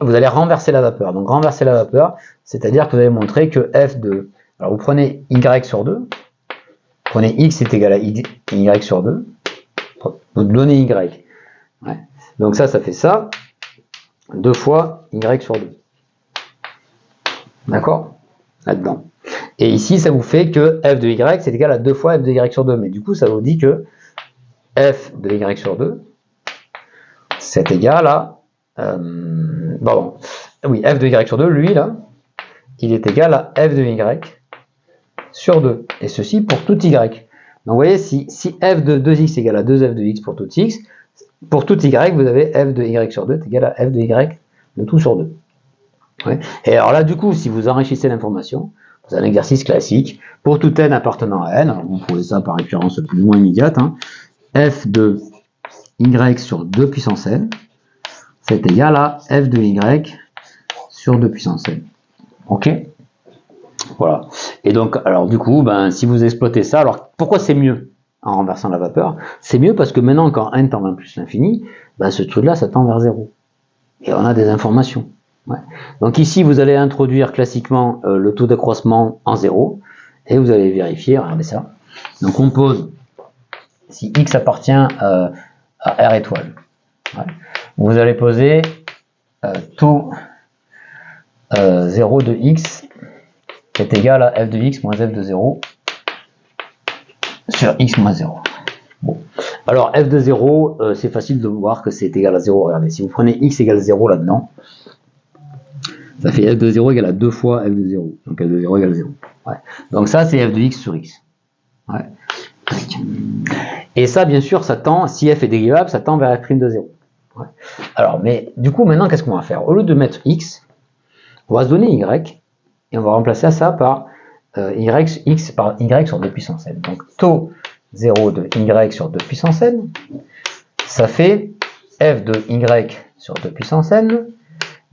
vous allez renverser la vapeur. Donc renverser la vapeur, c'est-à-dire que vous allez montrer que f de... Alors vous prenez y sur 2, vous prenez x est égal à y sur 2, vous donnez y. Ouais. Donc ça fait ça, 2 fois y sur 2. D'accord? Là-dedans. Et ici, ça vous fait que f de y, c'est égal à 2 fois f de y sur 2. Mais du coup, ça vous dit que f de y sur 2, c'est égal à... oui, f de y sur 2, lui, là, il est égal à f de y sur 2. Et ceci pour tout y. Donc, vous voyez, si f de 2x est égal à 2f de x pour tout x, pour tout y, vous avez f de y sur 2 est égal à f de y de tout sur 2. Ouais. Et alors là, du coup, si vous enrichissez l'information, c'est un exercice classique. Pour tout n appartenant à n, alors vous trouvez ça par référence plus ou moins immédiate, f de y sur 2 puissance n, c'est égal à f de y sur 2 puissance n. Ok? Voilà. Et donc, alors du coup, si vous exploitez ça, alors pourquoi c'est mieux en renversant la vapeur? C'est mieux parce que maintenant, quand n tend vers plus l'infini, ce truc-là, ça tend vers 0. Et on a des informations. Ouais. Donc ici, vous allez introduire classiquement le taux d'accroissement en 0 et vous allez vérifier, regardez ça. Donc on pose, si x appartient à R étoile, ouais. Vous allez poser taux 0 de x est égal à f de x moins f de 0 sur x moins 0. Bon. Alors f de 0, c'est facile de voir que c'est égal à 0. Regardez, si vous prenez x égale 0 là-dedans, ça fait f de 0 égale à 2 fois f de 0. Donc f de 0 égale 0. Ouais. Donc ça, c'est f de x sur x. Ouais. Et ça, bien sûr, ça tend, si f est dérivable, ça tend vers f' de 0. Ouais. Alors, mais du coup, maintenant, qu'est-ce qu'on va faire? Au lieu de mettre x, on va se donner y, et on va remplacer ça par x par y sur 2 puissance n. Donc taux 0 de y sur 2 puissance n, ça fait f de y sur 2 puissance n,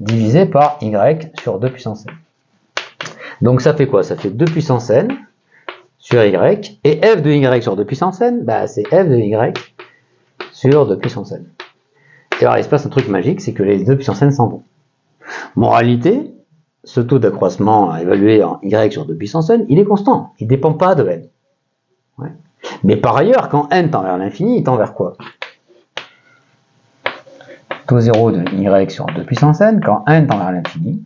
divisé par y sur 2 puissance n. Donc ça fait quoi? Ça fait 2 puissance n sur y, et f de y sur 2 puissance n, c'est f de y sur 2 puissance n. Et alors il se passe un truc magique, c'est que les 2 puissance n s'en vont. Moralité, ce taux d'accroissement évalué en y sur 2 puissance n, il est constant, il ne dépend pas de n. Ouais. Mais par ailleurs, quand n tend vers l'infini, il tend vers quoi? Taux 0 de y sur 2 puissance n, quand n tend vers l'infini,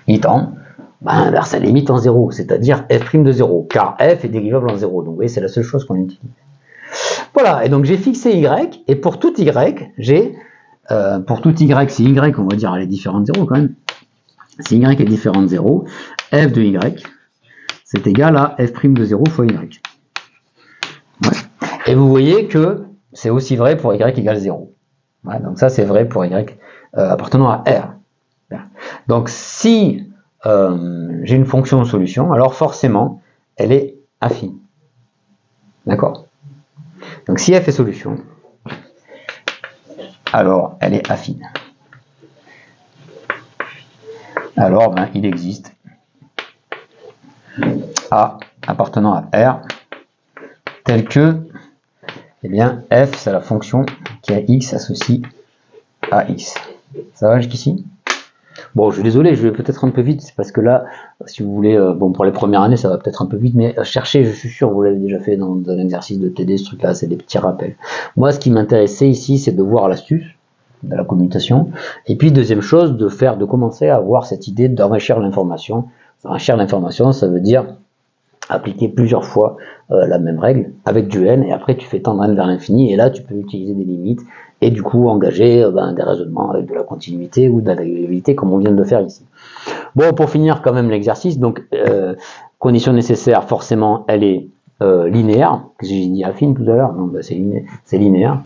il tend bah, inverse la limite en 0, c'est-à-dire f' de 0, car f est dérivable en 0. Donc vous voyez, c'est la seule chose qu'on utilise. Voilà, et donc j'ai fixé y, et pour tout y, j'ai, pour tout y, c'est y, on va dire, elle est différente de 0 quand même. Si y est différent de 0, f de y, c'est égal à f' de 0 fois y. Ouais. Et vous voyez que c'est aussi vrai pour y égale 0. Ouais, donc ça, c'est vrai pour y appartenant à R. Donc si j'ai une fonction de solution, alors forcément, elle est affine. D'accord? Donc si f est solution, alors elle est affine. Alors ben, il existe A appartenant à R tel que, eh bien, f c'est la fonction qui a x associé à x. Ça va jusqu'ici? Bon, je suis désolé, je vais peut-être un peu vite, c'est parce que là, si vous voulez, bon, pour les premières années, ça va peut-être un peu vite, mais cherchez, je suis sûr, vous l'avez déjà fait dans un exercice de TD, ce truc-là, c'est des petits rappels. Moi, ce qui m'intéressait ici, c'est de voir l'astuce de la commutation, et puis deuxième chose, de commencer à avoir cette idée d'enrichir l'information. Enrichir l'information, ça veut dire appliquer plusieurs fois la même règle avec du n, et après tu fais tendre n vers l'infini, et là tu peux utiliser des limites, et du coup engager des raisonnements avec de la continuité ou de la variabilité comme on vient de le faire ici. Bon, pour finir quand même l'exercice, donc condition nécessaire, forcément elle est linéaire, j'ai dit affine tout à l'heure, donc c'est linéaire.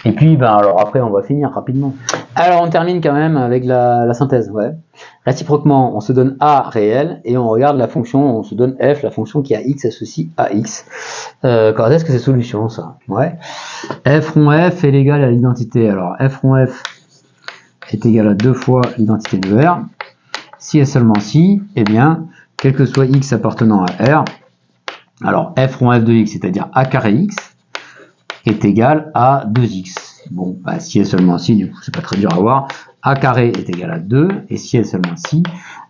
Et puis alors après on va finir rapidement. Alors on termine quand même avec la synthèse, ouais. Réciproquement, on se donne A réel et on regarde la fonction, on se donne F, la fonction qui a X associe à X. Quand est-ce que c'est solution ça? Ouais. F rond F est égal à l'identité. Alors F rond F est égal à 2 fois l'identité de R. Si et seulement si, eh bien, quel que soit X appartenant à R, alors F rond F de X, c'est-à-dire A carré X, est égal à 2X. Bon, bah, si et seulement si, du coup, c'est pas très dur à voir. A carré est égal à 2, et si et seulement si,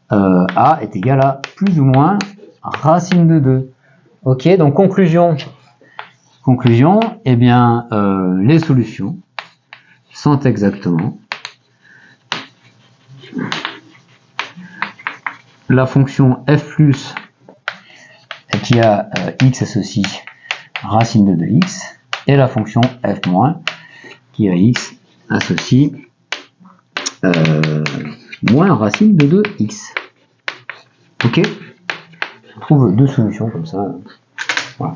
A est égal à plus ou moins racine de 2. Ok, donc conclusion. Conclusion, eh bien, les solutions sont exactement la fonction f plus qui a x associe racine de 2x et la fonction f moins qui a x associe moins racine de 2x. Ok, on trouve deux solutions comme ça. Voilà.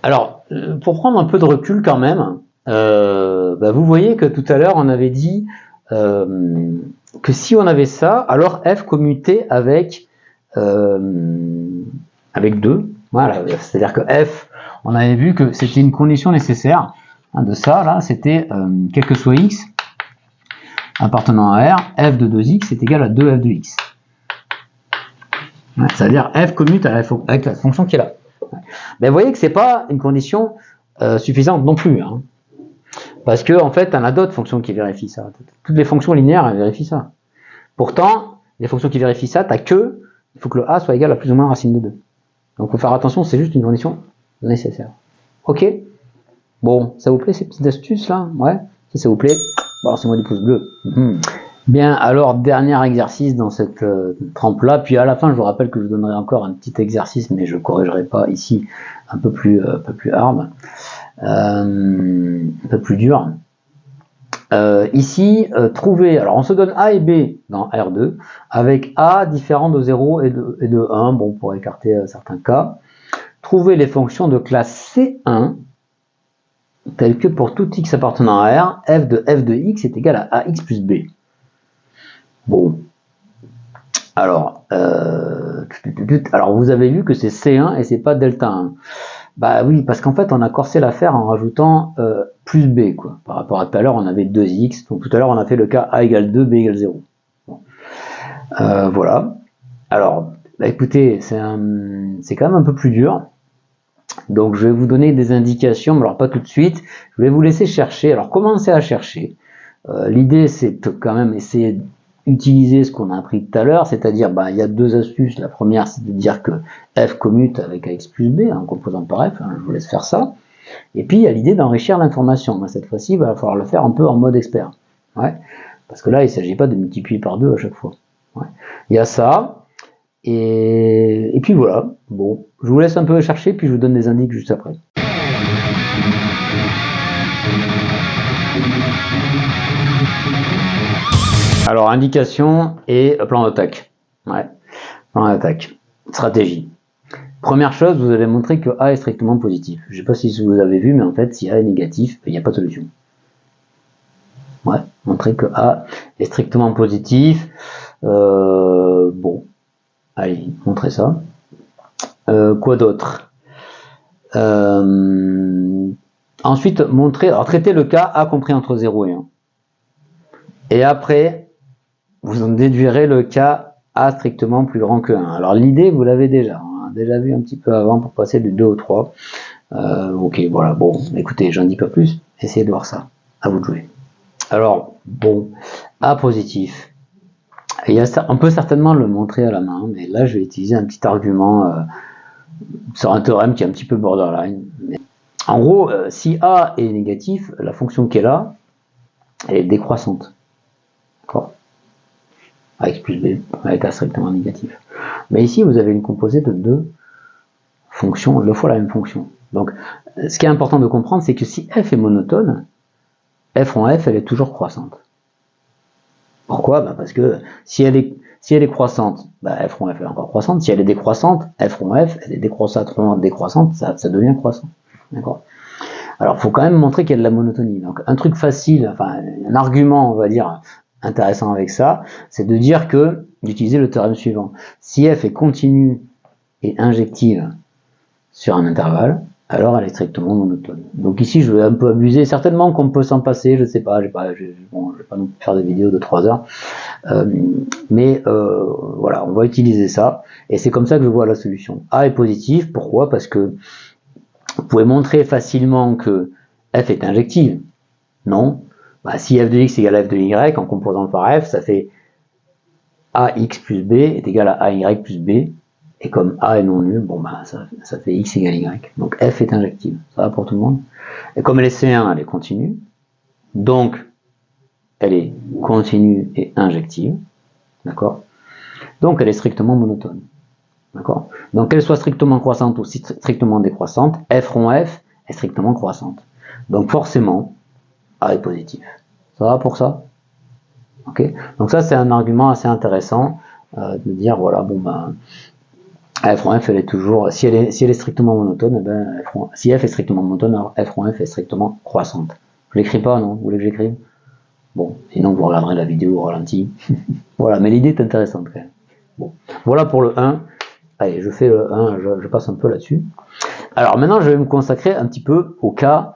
Alors, pour prendre un peu de recul quand même, vous voyez que tout à l'heure on avait dit que si on avait ça, alors f commutait avec 2. Voilà, c'est-à-dire que f, on avait vu que c'était une condition nécessaire de ça, là, c'était quel que soit x appartenant à R, f de 2x est égal à 2f de x. Ouais, c'est-à-dire f commute avec la fonction qui est là. Mais vous voyez que c'est pas une condition suffisante non plus. Hein. Parce que en fait, il y en a d'autres fonctions qui vérifient ça. Toutes les fonctions linéaires, elles vérifient ça. Pourtant, les fonctions qui vérifient ça, il faut que le a soit égal à plus ou moins racine de 2. Donc il faut faire attention, c'est juste une condition nécessaire. Ok? Bon, ça vous plaît ces petites astuces là? Ouais? Si ça vous plaît, balancez-moi du pouce bleu. Bien, alors dernier exercice dans cette trempe là, puis à la fin je vous rappelle que je vous donnerai encore un petit exercice, mais je ne corrigerai pas ici, un peu plus hard, un peu plus dur. Ici, trouver, alors on se donne A et B dans R2, avec A différent de 0 et de 1, bon pour écarter certains cas. Trouver les fonctions de classe C1, telles que pour tout x appartenant à R, f de x est égal à ax plus b. Bon, alors vous avez vu que c'est C1 et c'est pas delta 1. Bah oui, parce qu'en fait on a corsé l'affaire en rajoutant plus b, quoi. Par rapport à tout à l'heure on avait 2x, donc tout à l'heure on a fait le cas a égale 2, b égale 0. Bon. Voilà. Alors, écoutez, c'est quand même un peu plus dur. Donc je vais vous donner des indications, mais alors pas tout de suite. Je vais vous laisser chercher. Alors commencez à chercher. L'idée c'est de quand même essayer d'utiliser ce qu'on a appris tout à l'heure, c'est-à-dire il y a deux astuces. La première c'est de dire que f commute avec ax plus b, en composant par f, je vous laisse faire ça. Et puis il y a l'idée d'enrichir l'information. Cette fois-ci il va falloir le faire un peu en mode expert. Ouais. Parce que là il ne s'agit pas de multiplier par 2 à chaque fois. Ouais. Il y a ça. Et puis voilà, bon, je vous laisse un peu chercher, puis je vous donne des indices juste après. Alors, indication et plan d'attaque. Ouais, plan d'attaque. Stratégie. Première chose, vous allez montrer que A est strictement positif. Je ne sais pas si vous avez vu, mais en fait, si A est négatif, il n'y a pas de solution. Ouais, montrer que A est strictement positif. Bon, allez, montrez ça. Quoi d'autre? Ensuite, montrer, alors traiter le cas A compris entre 0 et 1. Et après, vous en déduirez le cas A strictement plus grand que 1. Alors l'idée, vous l'avez déjà. On a déjà vu un petit peu avant pour passer du 2 au 3. Ok, voilà, bon, écoutez, j'en dis pas plus. Essayez de voir ça. À vous de jouer. Alors, bon, A positif. On peut certainement le montrer à la main, mais là, je vais utiliser un petit argument sur un théorème qui est un petit peu borderline. Mais en gros, si A est négatif, la fonction qui est là, elle est décroissante. D'accord? A x plus b, avec A strictement négatif. Mais ici, vous avez une composée de deux fonctions, deux fois la même fonction. Donc, ce qui est important de comprendre, c'est que si f est monotone, f rond f, elle est toujours croissante. Pourquoi? Parce que si elle est croissante, f rond f est encore croissante. Si elle est décroissante, f rond f, elle est décroissante, ça devient croissant. D'accord? Alors, il faut quand même montrer qu'il y a de la monotonie. Donc, un truc facile, enfin, un argument, on va dire, intéressant avec ça, c'est de dire que, d'utiliser le théorème suivant. Si f est continue et injective sur un intervalle, alors elle est strictement monotone. Donc ici, je vais un peu abuser. Certainement qu'on peut s'en passer, je sais pas, je vais pas nous faire des vidéos de 3 heures. Mais voilà, on va utiliser ça. Et c'est comme ça que je vois la solution. A est positif, pourquoi? Parce que vous pouvez montrer facilement que f est injective. Non. Si f de x égale à f de y, en composant par f, ça fait ax plus b est égal à ay plus b. Et comme A est non nul, bon ça fait x égale y. Donc f est injective. Ça va pour tout le monde? Et comme elle est C1, elle est continue. Donc, elle est continue et injective. D'accord? Donc, elle est strictement monotone. D'accord? Donc, qu'elle soit strictement croissante ou strictement décroissante, f rond f est strictement croissante. Donc, forcément, A est positif. Ça va pour ça? Ok? Donc, ça, c'est un argument assez intéressant de dire, voilà, f rond f, elle est toujours, si elle est strictement monotone, si f est strictement monotone, alors f rond f est strictement croissante. Je l'écris pas, non? Vous voulez que j'écrive? Bon, sinon vous regarderez la vidéo au ralenti. Voilà, mais l'idée est intéressante quand même. Bon, voilà pour le 1. Allez, je fais le 1, je passe un peu là-dessus. Alors maintenant, je vais me consacrer un petit peu au cas,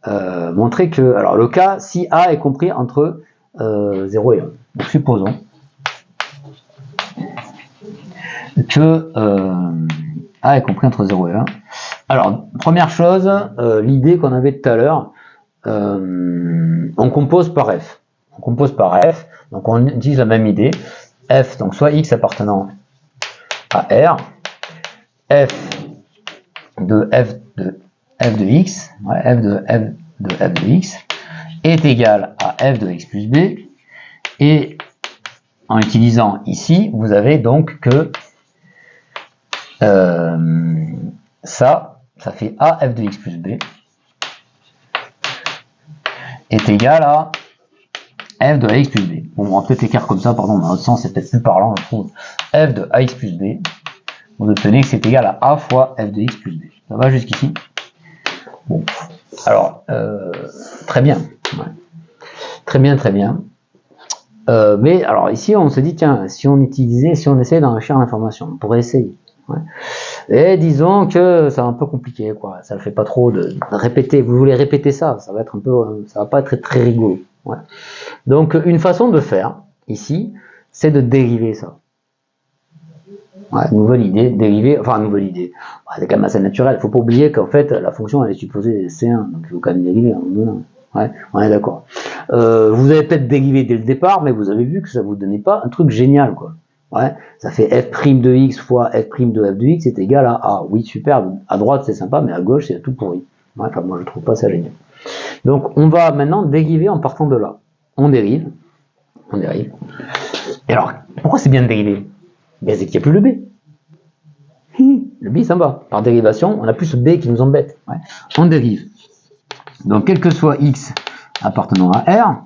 montrer que, alors le cas, si A est compris entre 0 et 1. Donc supposons que A est compris entre 0 et 1. Alors, première chose, l'idée qu'on avait tout à l'heure, on compose par f. On compose par f, donc on utilise la même idée. F, donc soit x appartenant à R, f de x, ouais, f de x est égal à f de x plus b, et en utilisant ici, vous avez donc que ça fait a f de x plus b est égal à f de ax plus b. Bon, on va peut-être écrire comme ça, pardon, dans l'autre sens, c'est peut-être plus parlant, je trouve. F de ax plus b, vous obtenez que c'est égal à a fois f de x plus b. Ça va jusqu'ici? Bon, alors, très bien. Ouais. Très bien, très bien. Mais alors ici, on se dit, tiens, si on essayait d'enrichir l'information, on pourrait essayer. Ouais. Et disons que c'est un peu compliqué, quoi. Ça ne fait pas trop de répéter. Vous voulez répéter ça, ça va être un peu, ça va pas être très rigolo. Ouais. Donc une façon de faire ici, c'est de dériver ça. Ouais, nouvelle idée, dériver, enfin nouvelle idée. Ouais, c'est quand même assez naturel. Il ne faut pas oublier qu'en fait la fonction elle est supposée C1, donc il faut quand même dériver en donnant. Ouais, on est d'accord. Vous avez peut-être dérivé dès le départ, mais vous avez vu que ça vous donnait pas un truc génial, quoi. Ouais, ça fait f' de x fois f' de f de x est égal à a. Oui, super. À droite c'est sympa, mais à gauche c'est tout pourri. Ouais, enfin moi je trouve pas ça génial. Donc on va maintenant dériver en partant de là. On dérive. Et alors, pourquoi c'est bien de dériver? Ben, c'est qu'il n'y a plus le B. Le B s'en va. Par dérivation, on a plus ce B qui nous embête. Ouais. On dérive. Donc, quel que soit x appartenant à R,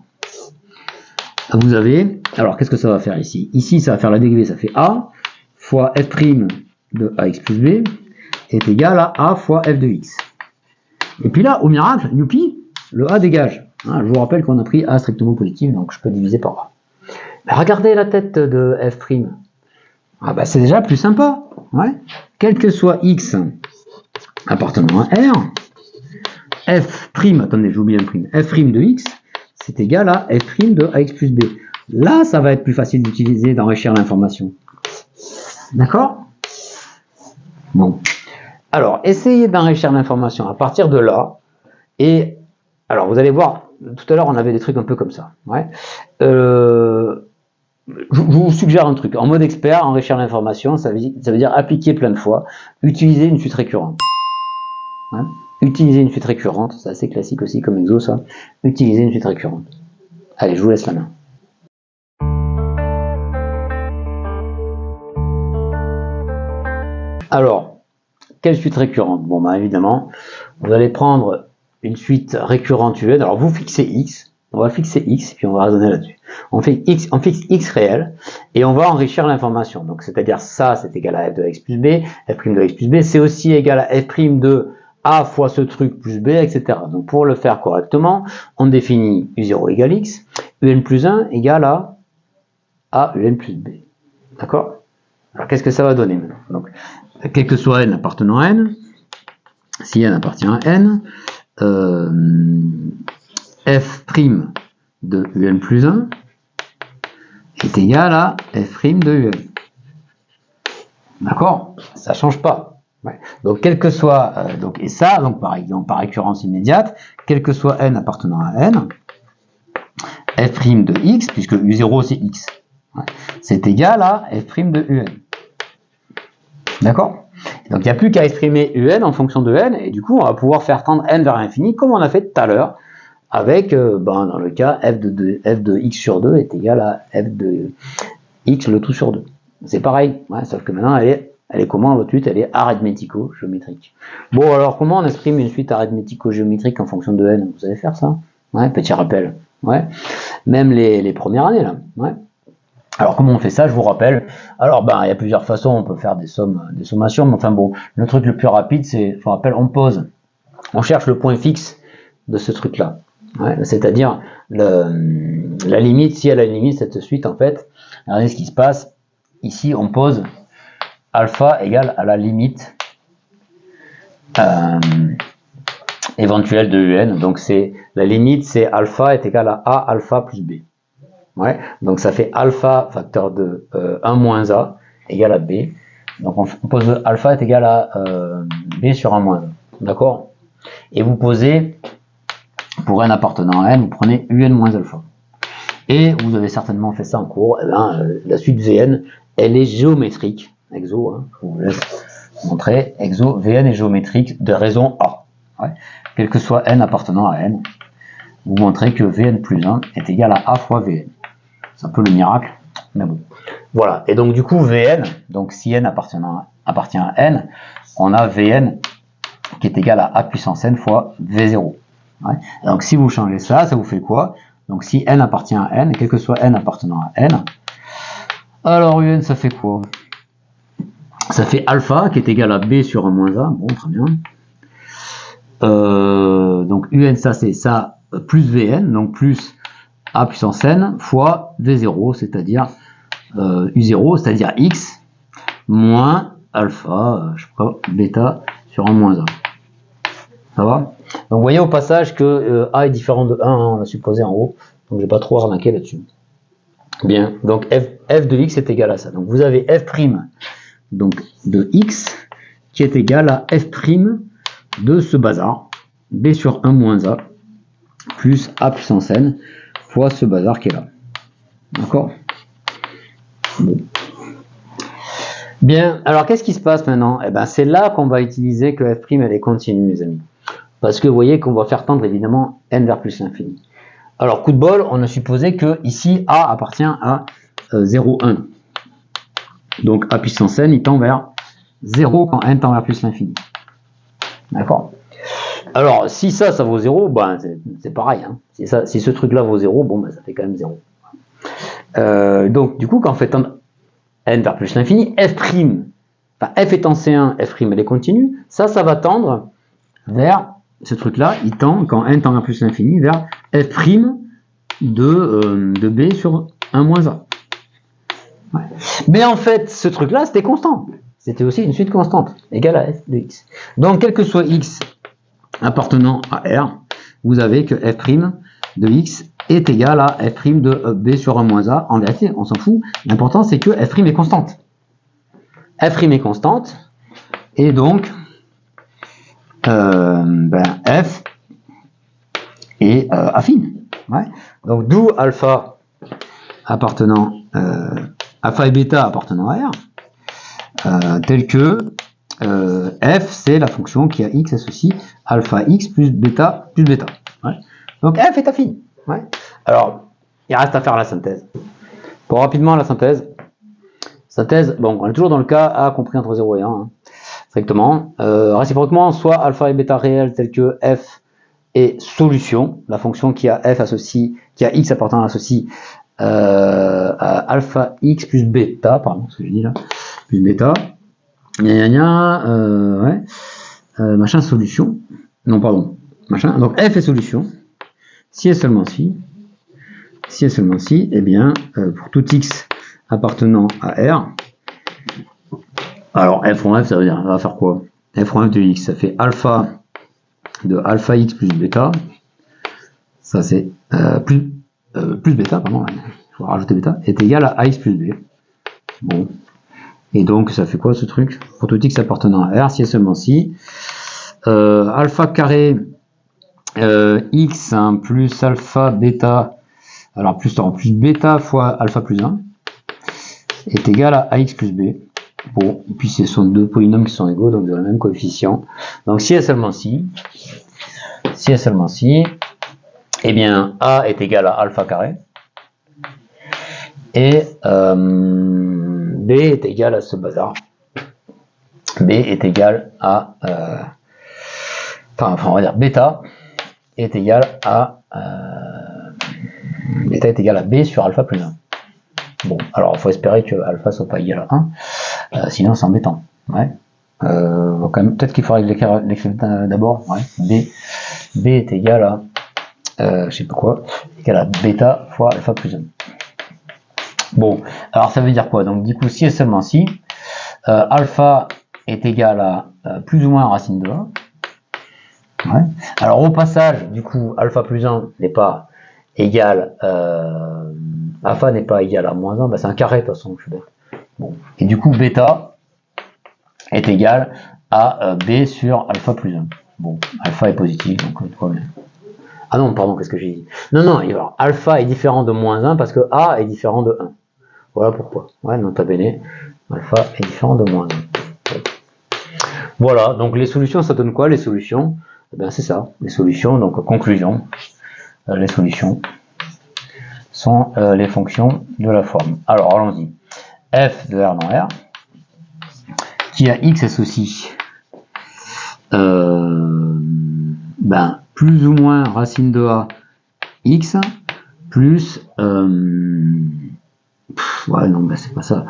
vous avez... Alors, qu'est-ce que ça va faire ici? Ici, ça va faire la dérivée, ça fait A fois f' de ax plus b est égal à A fois f de x. Et puis là, au miracle, youpi, le A dégage. Hein, je vous rappelle qu'on a pris A strictement positif, donc je peux diviser par A. Mais regardez la tête de f'. Ah bah, c'est déjà plus sympa. Ouais. Quel que soit x appartenant à R, f', attendez, j'ai oublié un prime, f' de x, c'est égal à f' de ax plus b. Là, ça va être plus facile d'utiliser, d'enrichir l'information. D'accord? Bon. Alors, essayez d'enrichir l'information à partir de là. Et, alors, vous allez voir, tout à l'heure, on avait des trucs un peu comme ça. Ouais. Je vous suggère un truc. En mode expert, enrichir l'information, ça veut dire appliquer plein de fois, utiliser une suite récurrente. Ouais. Utiliser une suite récurrente, c'est assez classique aussi comme exo, ça. Utiliser une suite récurrente. Allez, je vous laisse la main. Alors, quelle suite récurrente? Bon, bah évidemment, vous allez prendre une suite récurrente UN. Alors, vous fixez X, on va fixer X, puis on va raisonner là-dessus. On fixe X réel, et on va enrichir l'information. Donc, c'est-à-dire ça, c'est égal à f de x plus b, f' de x plus b, c'est aussi égal à f' de a fois ce truc plus b, etc. Donc, pour le faire correctement, on définit u0 égale x, un plus 1 égale à un plus b. D'accord? Alors, qu'est-ce que ça va donner maintenant? Donc, quel que soit n appartenant à n, si n appartient à n, f' de un plus 1 est égal à f' de un. D'accord? Ça ne change pas. Ouais. Donc, quel que soit, et ça, donc pareil, donc, par récurrence immédiate, quel que soit n appartenant à n, f' de x, puisque u0 c'est x, ouais, c'est égal à f' de un. D'accord? Donc, il n'y a plus qu'à exprimer un en fonction de n, et du coup, on va pouvoir faire tendre n vers l'infini, comme on a fait tout à l'heure, avec, dans le cas, f de x sur 2 est égal à f de x le tout sur 2. C'est pareil, ouais, sauf que maintenant, elle est comment votre suite? Elle est arithmético-géométrique. Bon, alors, comment on exprime une suite arithmético-géométrique en fonction de n? Vous savez faire ça? Ouais, petit rappel. Ouais. Même les premières années, là. Ouais. Alors, comment on fait ça? Je vous rappelle. Alors, il y a plusieurs façons. On peut faire des sommations, mais enfin bon, le truc le plus rapide, c'est, je vous rappelle, on cherche le point fixe de ce truc-là. Ouais, c'est-à-dire, la limite, si elle a une limite, cette suite, en fait, regardez ce qui se passe. Ici, on pose alpha égale à la limite éventuelle de un. Donc, la limite, c'est alpha est égal à alpha plus b. Ouais, donc ça fait alpha facteur de 1 moins a égale à b. Donc on pose alpha est égal à b sur 1 moins a. D'accord? Et vous posez, pour n appartenant à n, vous prenez un moins alpha. Et vous avez certainement fait ça en cours. Eh bien, la suite Vn, elle est géométrique. Exo, hein, je vous laisse montrer. Exo, Vn est géométrique de raison A. Ouais. Quel que soit n appartenant à n, vous montrez que Vn plus 1 est égal à A fois Vn. C'est un peu le miracle, mais bon. Voilà, et donc du coup, Vn, donc si n appartient à n, on a Vn qui est égal à A puissance n fois V0. Ouais. Donc si vous changez ça, ça vous fait quoi? Donc si n appartient à n, quel que soit n appartenant à n, alors un ça fait quoi? Ça fait alpha qui est égal à b sur 1 moins a, bon très bien. Donc un ça c'est ça plus Vn, donc plus A puissance n fois V0, c'est-à-dire U0, c'est-à-dire X, moins alpha, je sais pas, bêta sur 1 moins A. Ça va? Donc vous voyez au passage que A est différent de 1, hein, on l'a supposé en haut, donc je vais pas trop arnaquer là-dessus. Bien, donc f de x est égal à ça. Donc vous avez f' donc, de x qui est égal à f' de ce bazar, b sur 1 moins A, plus A puissance n, fois ce bazar qui est là. D'accord? Bon. Bien, alors qu'est-ce qui se passe maintenant? Eh ben, c'est là qu'on va utiliser que f' elle est continue, les amis. Parce que vous voyez qu'on va faire tendre évidemment n vers plus l'infini. Alors, coup de bol, on a supposé que ici A appartient à 0, 1. Donc A puissance n, il tend vers 0 quand n tend vers plus l'infini. D'accord? Alors, si ça vaut 0, ben, c'est pareil. Hein. Si ce truc-là vaut 0, bon, ben, ça fait quand même 0. Donc, du coup, quand on fait tendre n vers plus l'infini, enfin, f étant C1, f' elle est continue, ça va tendre vers ce truc-là, il tend, quand n tend vers plus l'infini, vers f' de b sur 1 moins a. Ouais. Mais en fait, ce truc-là, c'était constant. C'était aussi une suite constante, égale à f de x. Donc, quel que soit x appartenant à R, vous avez que f' de x est égal à f' de b sur 1 moins a. En vérité, on s'en fout. L'important, c'est que f' est constante. F' est constante, et donc, f est affine. Ouais. Donc, d'où alpha et bêta appartenant à R, tel que f, c'est la fonction qui a x associe alpha x plus bêta. Ouais. Donc f est affine. Ouais. Alors, il reste à faire la synthèse. Pour rapidement la synthèse, bon, on est toujours dans le cas a compris entre 0 et 1, hein, strictement. Réciproquement, soit alpha et bêta réels tel que f est solution, la fonction qui a f associe, qui a x appartenant à associe à alpha x plus bêta, pardon, ce que j'ai dit là, plus bêta. Ouais. Machin solution. Non, pardon. Machin. Donc f est solution. Si et seulement si. Si et seulement si, eh bien, pour tout x appartenant à R, alors f en f, ça veut dire, ça va faire quoi? F en f de x, ça fait alpha de alpha x plus bêta. Ça c'est plus bêta, pardon. Il faut rajouter bêta, est égal à ax plus b. Bon. Et donc, ça fait quoi ce truc? Pour tout x appartenant à R, si et seulement si. Alpha carré x hein, plus alpha bêta, alors plus bêta fois alpha plus 1 est égal à ax plus b. Bon, et puis ce sont deux polynômes qui sont égaux, donc de la même coefficient. Donc si et seulement si, eh bien a est égal à alpha carré et b est égal à ce bazar. B est égal à enfin on va dire bêta est égal à b sur alpha plus 1. Bon, alors il faut espérer que alpha soit pas égal à 1, sinon c'est embêtant. Ouais. Quand même, peut-être qu'il faudrait l'écrire d'abord. Ouais. B est égal à je sais pas quoi, égal à bêta fois alpha plus 1. Bon, alors ça veut dire quoi? Donc du coup, si et seulement si, alpha est égal à plus ou moins racine de 1. Ouais. Alors au passage, du coup, alpha plus 1 n'est pas égal, alpha n'est pas égal à moins 1, bah c'est un carré de toute façon, je suis bête. Bon. Et du coup, bêta est égal à b sur alpha plus 1. Bon, alpha est positif, donc tout va bien. Ah non, pardon, qu'est-ce que j'ai dit? Non, alors, alpha est différent de moins 1 parce que a est différent de 1. Voilà pourquoi. Ouais, nota bene, alpha est différent de moins 1. Ouais. Voilà, donc les solutions, ça donne quoi les solutions? Eh bien, c'est ça, les solutions, donc conclusion. Les solutions sont les fonctions de la forme. Alors, allons-y. F de R dans R, qui a x associe plus ou moins racine de A x plus ouais non c'est pas ça,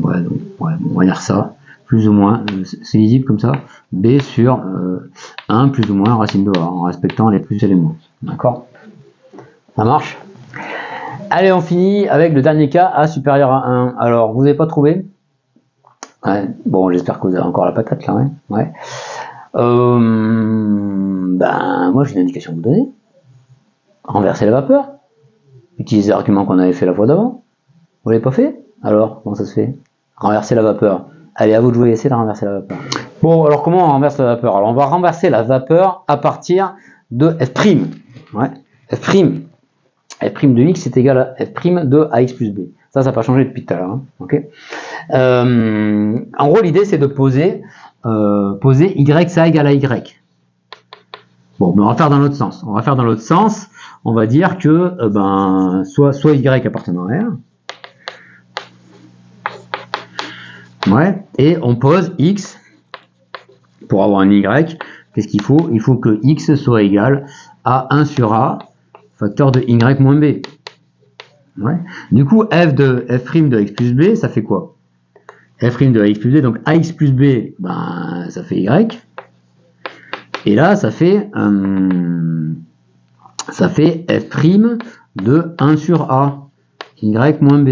ouais, donc, ouais, on va dire ça, plus ou moins, c'est lisible comme ça, b sur 1 plus ou moins racine de A en respectant les plus et les moins, d'accord? Ça marche? Allez, on finit avec le dernier cas, A supérieur à 1. Alors, vous n'avez pas trouvé? Ouais, bon, j'espère que vous avez encore la patate là, ouais. Moi j'ai une indication à vous donner. Renverser la vapeur. Utiliser l'argument qu'on avait fait la fois d'avant. Vous l'avez pas fait? Alors, comment ça se fait? Renverser la vapeur. Allez, à vous de jouer, essayez de renverser la vapeur. Bon, alors comment on renverse la vapeur? Alors on va renverser la vapeur à partir de f'. Ouais, f'. f' de x est égal à f' de ax plus b. Ça n'a pas changé depuis tout à l'heure. Hein. Okay. En gros, l'idée c'est de poser y ça égale à y. Bon, mais on va faire dans l'autre sens. On va dire que soit y appartenant à R, Ouais, et on pose x pour avoir un y. Qu'est-ce qu'il faut? Il faut que x soit égal à 1 sur a, facteur de y moins b. Ouais. Du coup, f de x plus b, ça fait quoi? F' de x plus b, donc ax plus b, ben, ça fait y. Et là, ça fait f' de 1 sur a, y moins b.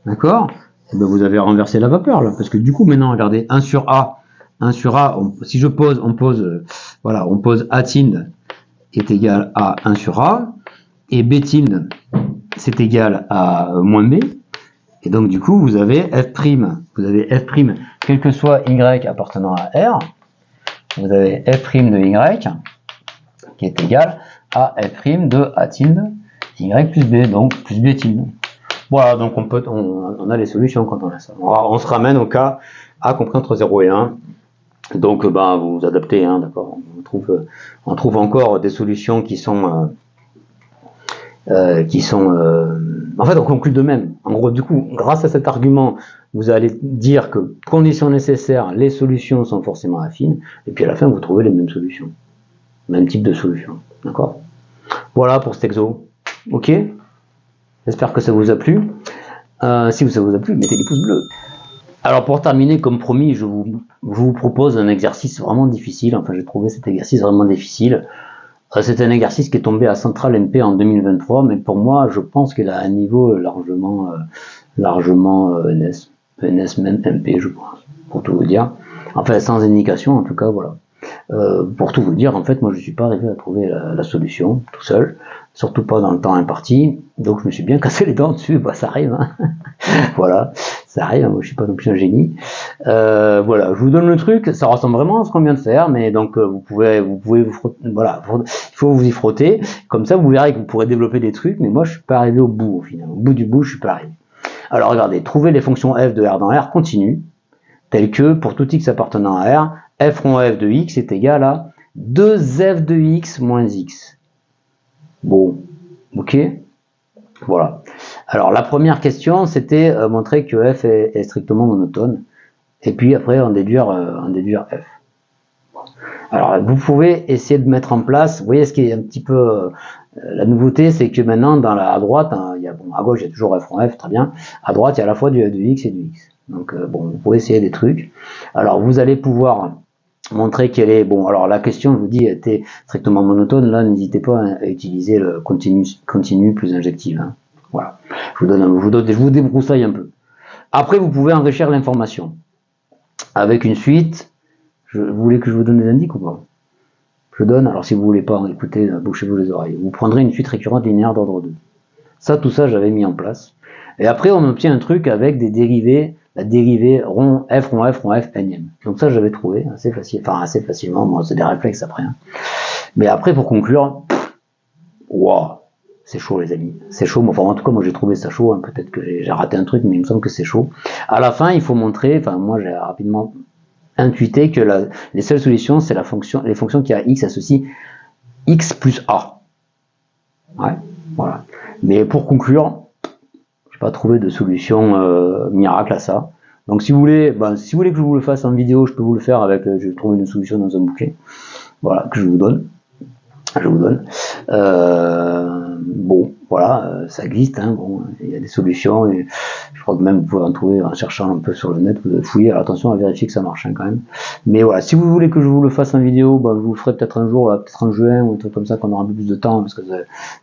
D'accord? Et ben vous avez renversé la vapeur là, parce que du coup maintenant regardez 1 sur a, si je pose, on pose a tilde est égal à 1 sur a et b tilde c'est égal à moins b, et donc du coup vous avez f', quel que soit y appartenant à R, vous avez f' de y qui est égal à f' de a tilde y plus b, donc plus b tilde. Voilà, donc on a les solutions quand on a ça. On se ramène au cas a compris entre 0 et 1. Donc bah, vous vous adaptez, hein, d'accord. On trouve encore des solutions qui sont en fait on conclut de même. En gros, du coup, grâce à cet argument, vous allez dire que conditions nécessaires, les solutions sont forcément affines, et puis à la fin vous trouvez les mêmes solutions, même type de solution, d'accord. Voilà pour cet exo. Ok, j'espère que ça vous a plu. Si ça vous a plu, mettez des pouces bleus. Alors pour terminer, comme promis, je vous propose un exercice vraiment difficile. Enfin, j'ai trouvé cet exercice vraiment difficile. C'est un exercice qui est tombé à Central MP en 2023, mais pour moi, je pense qu'il a un niveau largement ENS même MP, je pense, pour tout vous dire. Enfin, sans indication, en tout cas, voilà. Pour tout vous dire, en fait, moi je suis pas arrivé à trouver la solution tout seul, surtout pas dans le temps imparti, donc je me suis bien cassé les dents dessus, bah ça arrive, hein. Voilà, ça arrive, moi je suis pas non plus un génie. Voilà, je vous donne le truc, ça ressemble vraiment à ce qu'on vient de faire, mais donc vous pouvez vous frotter, voilà, il faut vous y frotter, comme ça vous verrez que vous pourrez développer des trucs, mais moi je suis pas arrivé au bout au final, au bout du bout je suis pas arrivé. Alors regardez, trouvez les fonctions f de R dans R continue, telles que pour tout x appartenant à R, f rond f de x est égal à 2f de x moins x. Bon, ok, voilà. Alors la première question, c'était montrer que f est strictement monotone, et puis après en déduire f. Alors vous pouvez essayer de mettre en place, vous voyez ce qui est un petit peu la nouveauté, c'est que maintenant à droite, hein, à gauche il y a toujours f rond f, très bien, à droite il y a à la fois du f de x et du x. Donc bon, vous pouvez essayer des trucs. Alors vous allez pouvoir montrer qu'elle est, bon, alors la question, je vous dis, était strictement monotone, là n'hésitez pas à utiliser le continu plus injective, hein. Voilà, je vous débroussaille un peu. Après vous pouvez enrichir l'information avec une suite. Vous voulez que je vous donne des indices ou pas? Je donne, alors si vous voulez pas écouter, bouchez-vous les oreilles. Vous prendrez une suite récurrente linéaire d'ordre 2. Tout ça j'avais mis en place. Et après on obtient un truc avec des dérivés, la dérivée rond f nème. Donc ça j'avais trouvé assez facilement, bon, c'est des réflexes après, hein. Mais après pour conclure, wow, c'est chaud les amis, c'est chaud, enfin en tout cas moi j'ai trouvé ça chaud, hein. Peut-être que j'ai raté un truc, mais il me semble que c'est chaud. À la fin il faut montrer, enfin moi j'ai rapidement intuité que les seules solutions c'est les fonctions qui a x associent x plus a. Ouais, voilà. Mais pour conclure, j'ai pas trouvé de solution miracle à ça. Donc si vous voulez que je vous le fasse en vidéo, je peux vous le faire avec, je vais trouver une solution dans un bouquet, voilà, que je vous donne. Bon, voilà, ça existe, hein, bon, il y a des solutions, et je crois que même vous pouvez en trouver en cherchant un peu sur le net, vous devez fouiller, alors attention à vérifier que ça marche, hein, quand même. Mais voilà, si vous voulez que je vous le fasse en vidéo, bah, je vous le ferai peut-être un jour, là, peut-être en juin, ou un truc comme ça, qu'on aura un peu plus de temps, parce que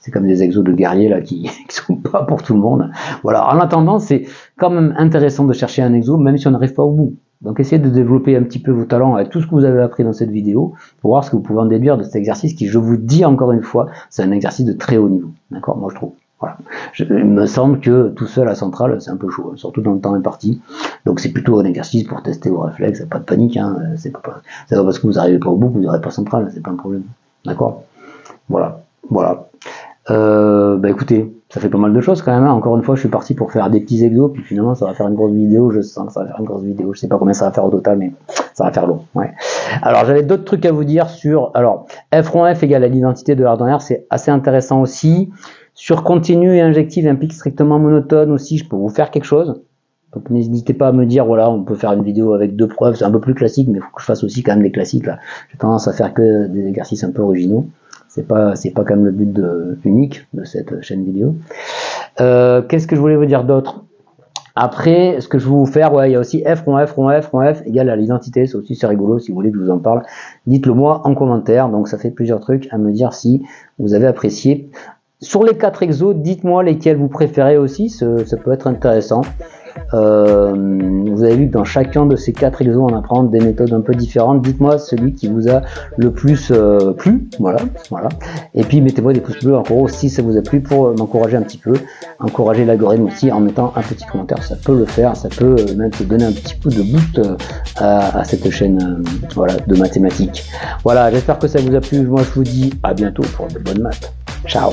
c'est comme des exos de guerriers, là, qui sont pas pour tout le monde. Voilà, en attendant, c'est quand même intéressant de chercher un exo, même si on n'arrive pas au bout. Donc essayez de développer un petit peu vos talents avec tout ce que vous avez appris dans cette vidéo pour voir ce que vous pouvez en déduire de cet exercice qui, je vous dis encore une fois, c'est un exercice de très haut niveau. D'accord, moi je trouve. Voilà. Il me semble que tout seul à Centrale, c'est un peu chaud, surtout dans le temps imparti. Donc c'est plutôt un exercice pour tester vos réflexes, pas de panique, hein. C'est pas parce que vous n'arrivez pas au bout que vous n'aurez pas Centrale, c'est pas un problème. D'accord. Voilà. Bah écoutez, ça fait pas mal de choses quand même, hein. Encore une fois, je suis parti pour faire des petits exos, puis finalement ça va faire une grosse vidéo, je sens que ça va faire une grosse vidéo, je sais pas combien ça va faire au total, mais ça va faire long, ouais. Alors j'avais d'autres trucs à vous dire sur, alors, f rond f égale à l'identité de R dans R, c'est assez intéressant aussi. Sur continu et injective implique strictement monotone aussi, je peux vous faire quelque chose. Donc n'hésitez pas à me dire, voilà, on peut faire une vidéo avec 2 preuves, c'est un peu plus classique, mais il faut que je fasse aussi quand même des classiques là. J'ai tendance à faire que des exercices un peu originaux. C'est pas quand même le but unique de cette chaîne vidéo. Qu'est-ce que je voulais vous dire d'autre? Après, ce que je vais vous faire, ouais, il y a aussi f égale à l'identité, ça aussi c'est rigolo, si vous voulez que je vous en parle, dites-le moi en commentaire, donc ça fait plusieurs trucs à me dire si vous avez apprécié. Sur les 4 exos, dites-moi lesquels vous préférez aussi, ça peut être intéressant. Vous avez vu que dans chacun de ces 4 exos on apprend des méthodes un peu différentes. Dites-moi celui qui vous a le plus plu, voilà. Et puis mettez-moi des pouces bleus en gros si ça vous a plu pour m'encourager un petit peu, encourager l'algorithme aussi en mettant un petit commentaire, ça peut le faire, ça peut même te donner un petit coup de boost à cette chaîne voilà, de mathématiques. Voilà, j'espère que ça vous a plu. Moi je vous dis à bientôt pour de bonnes maths. Ciao.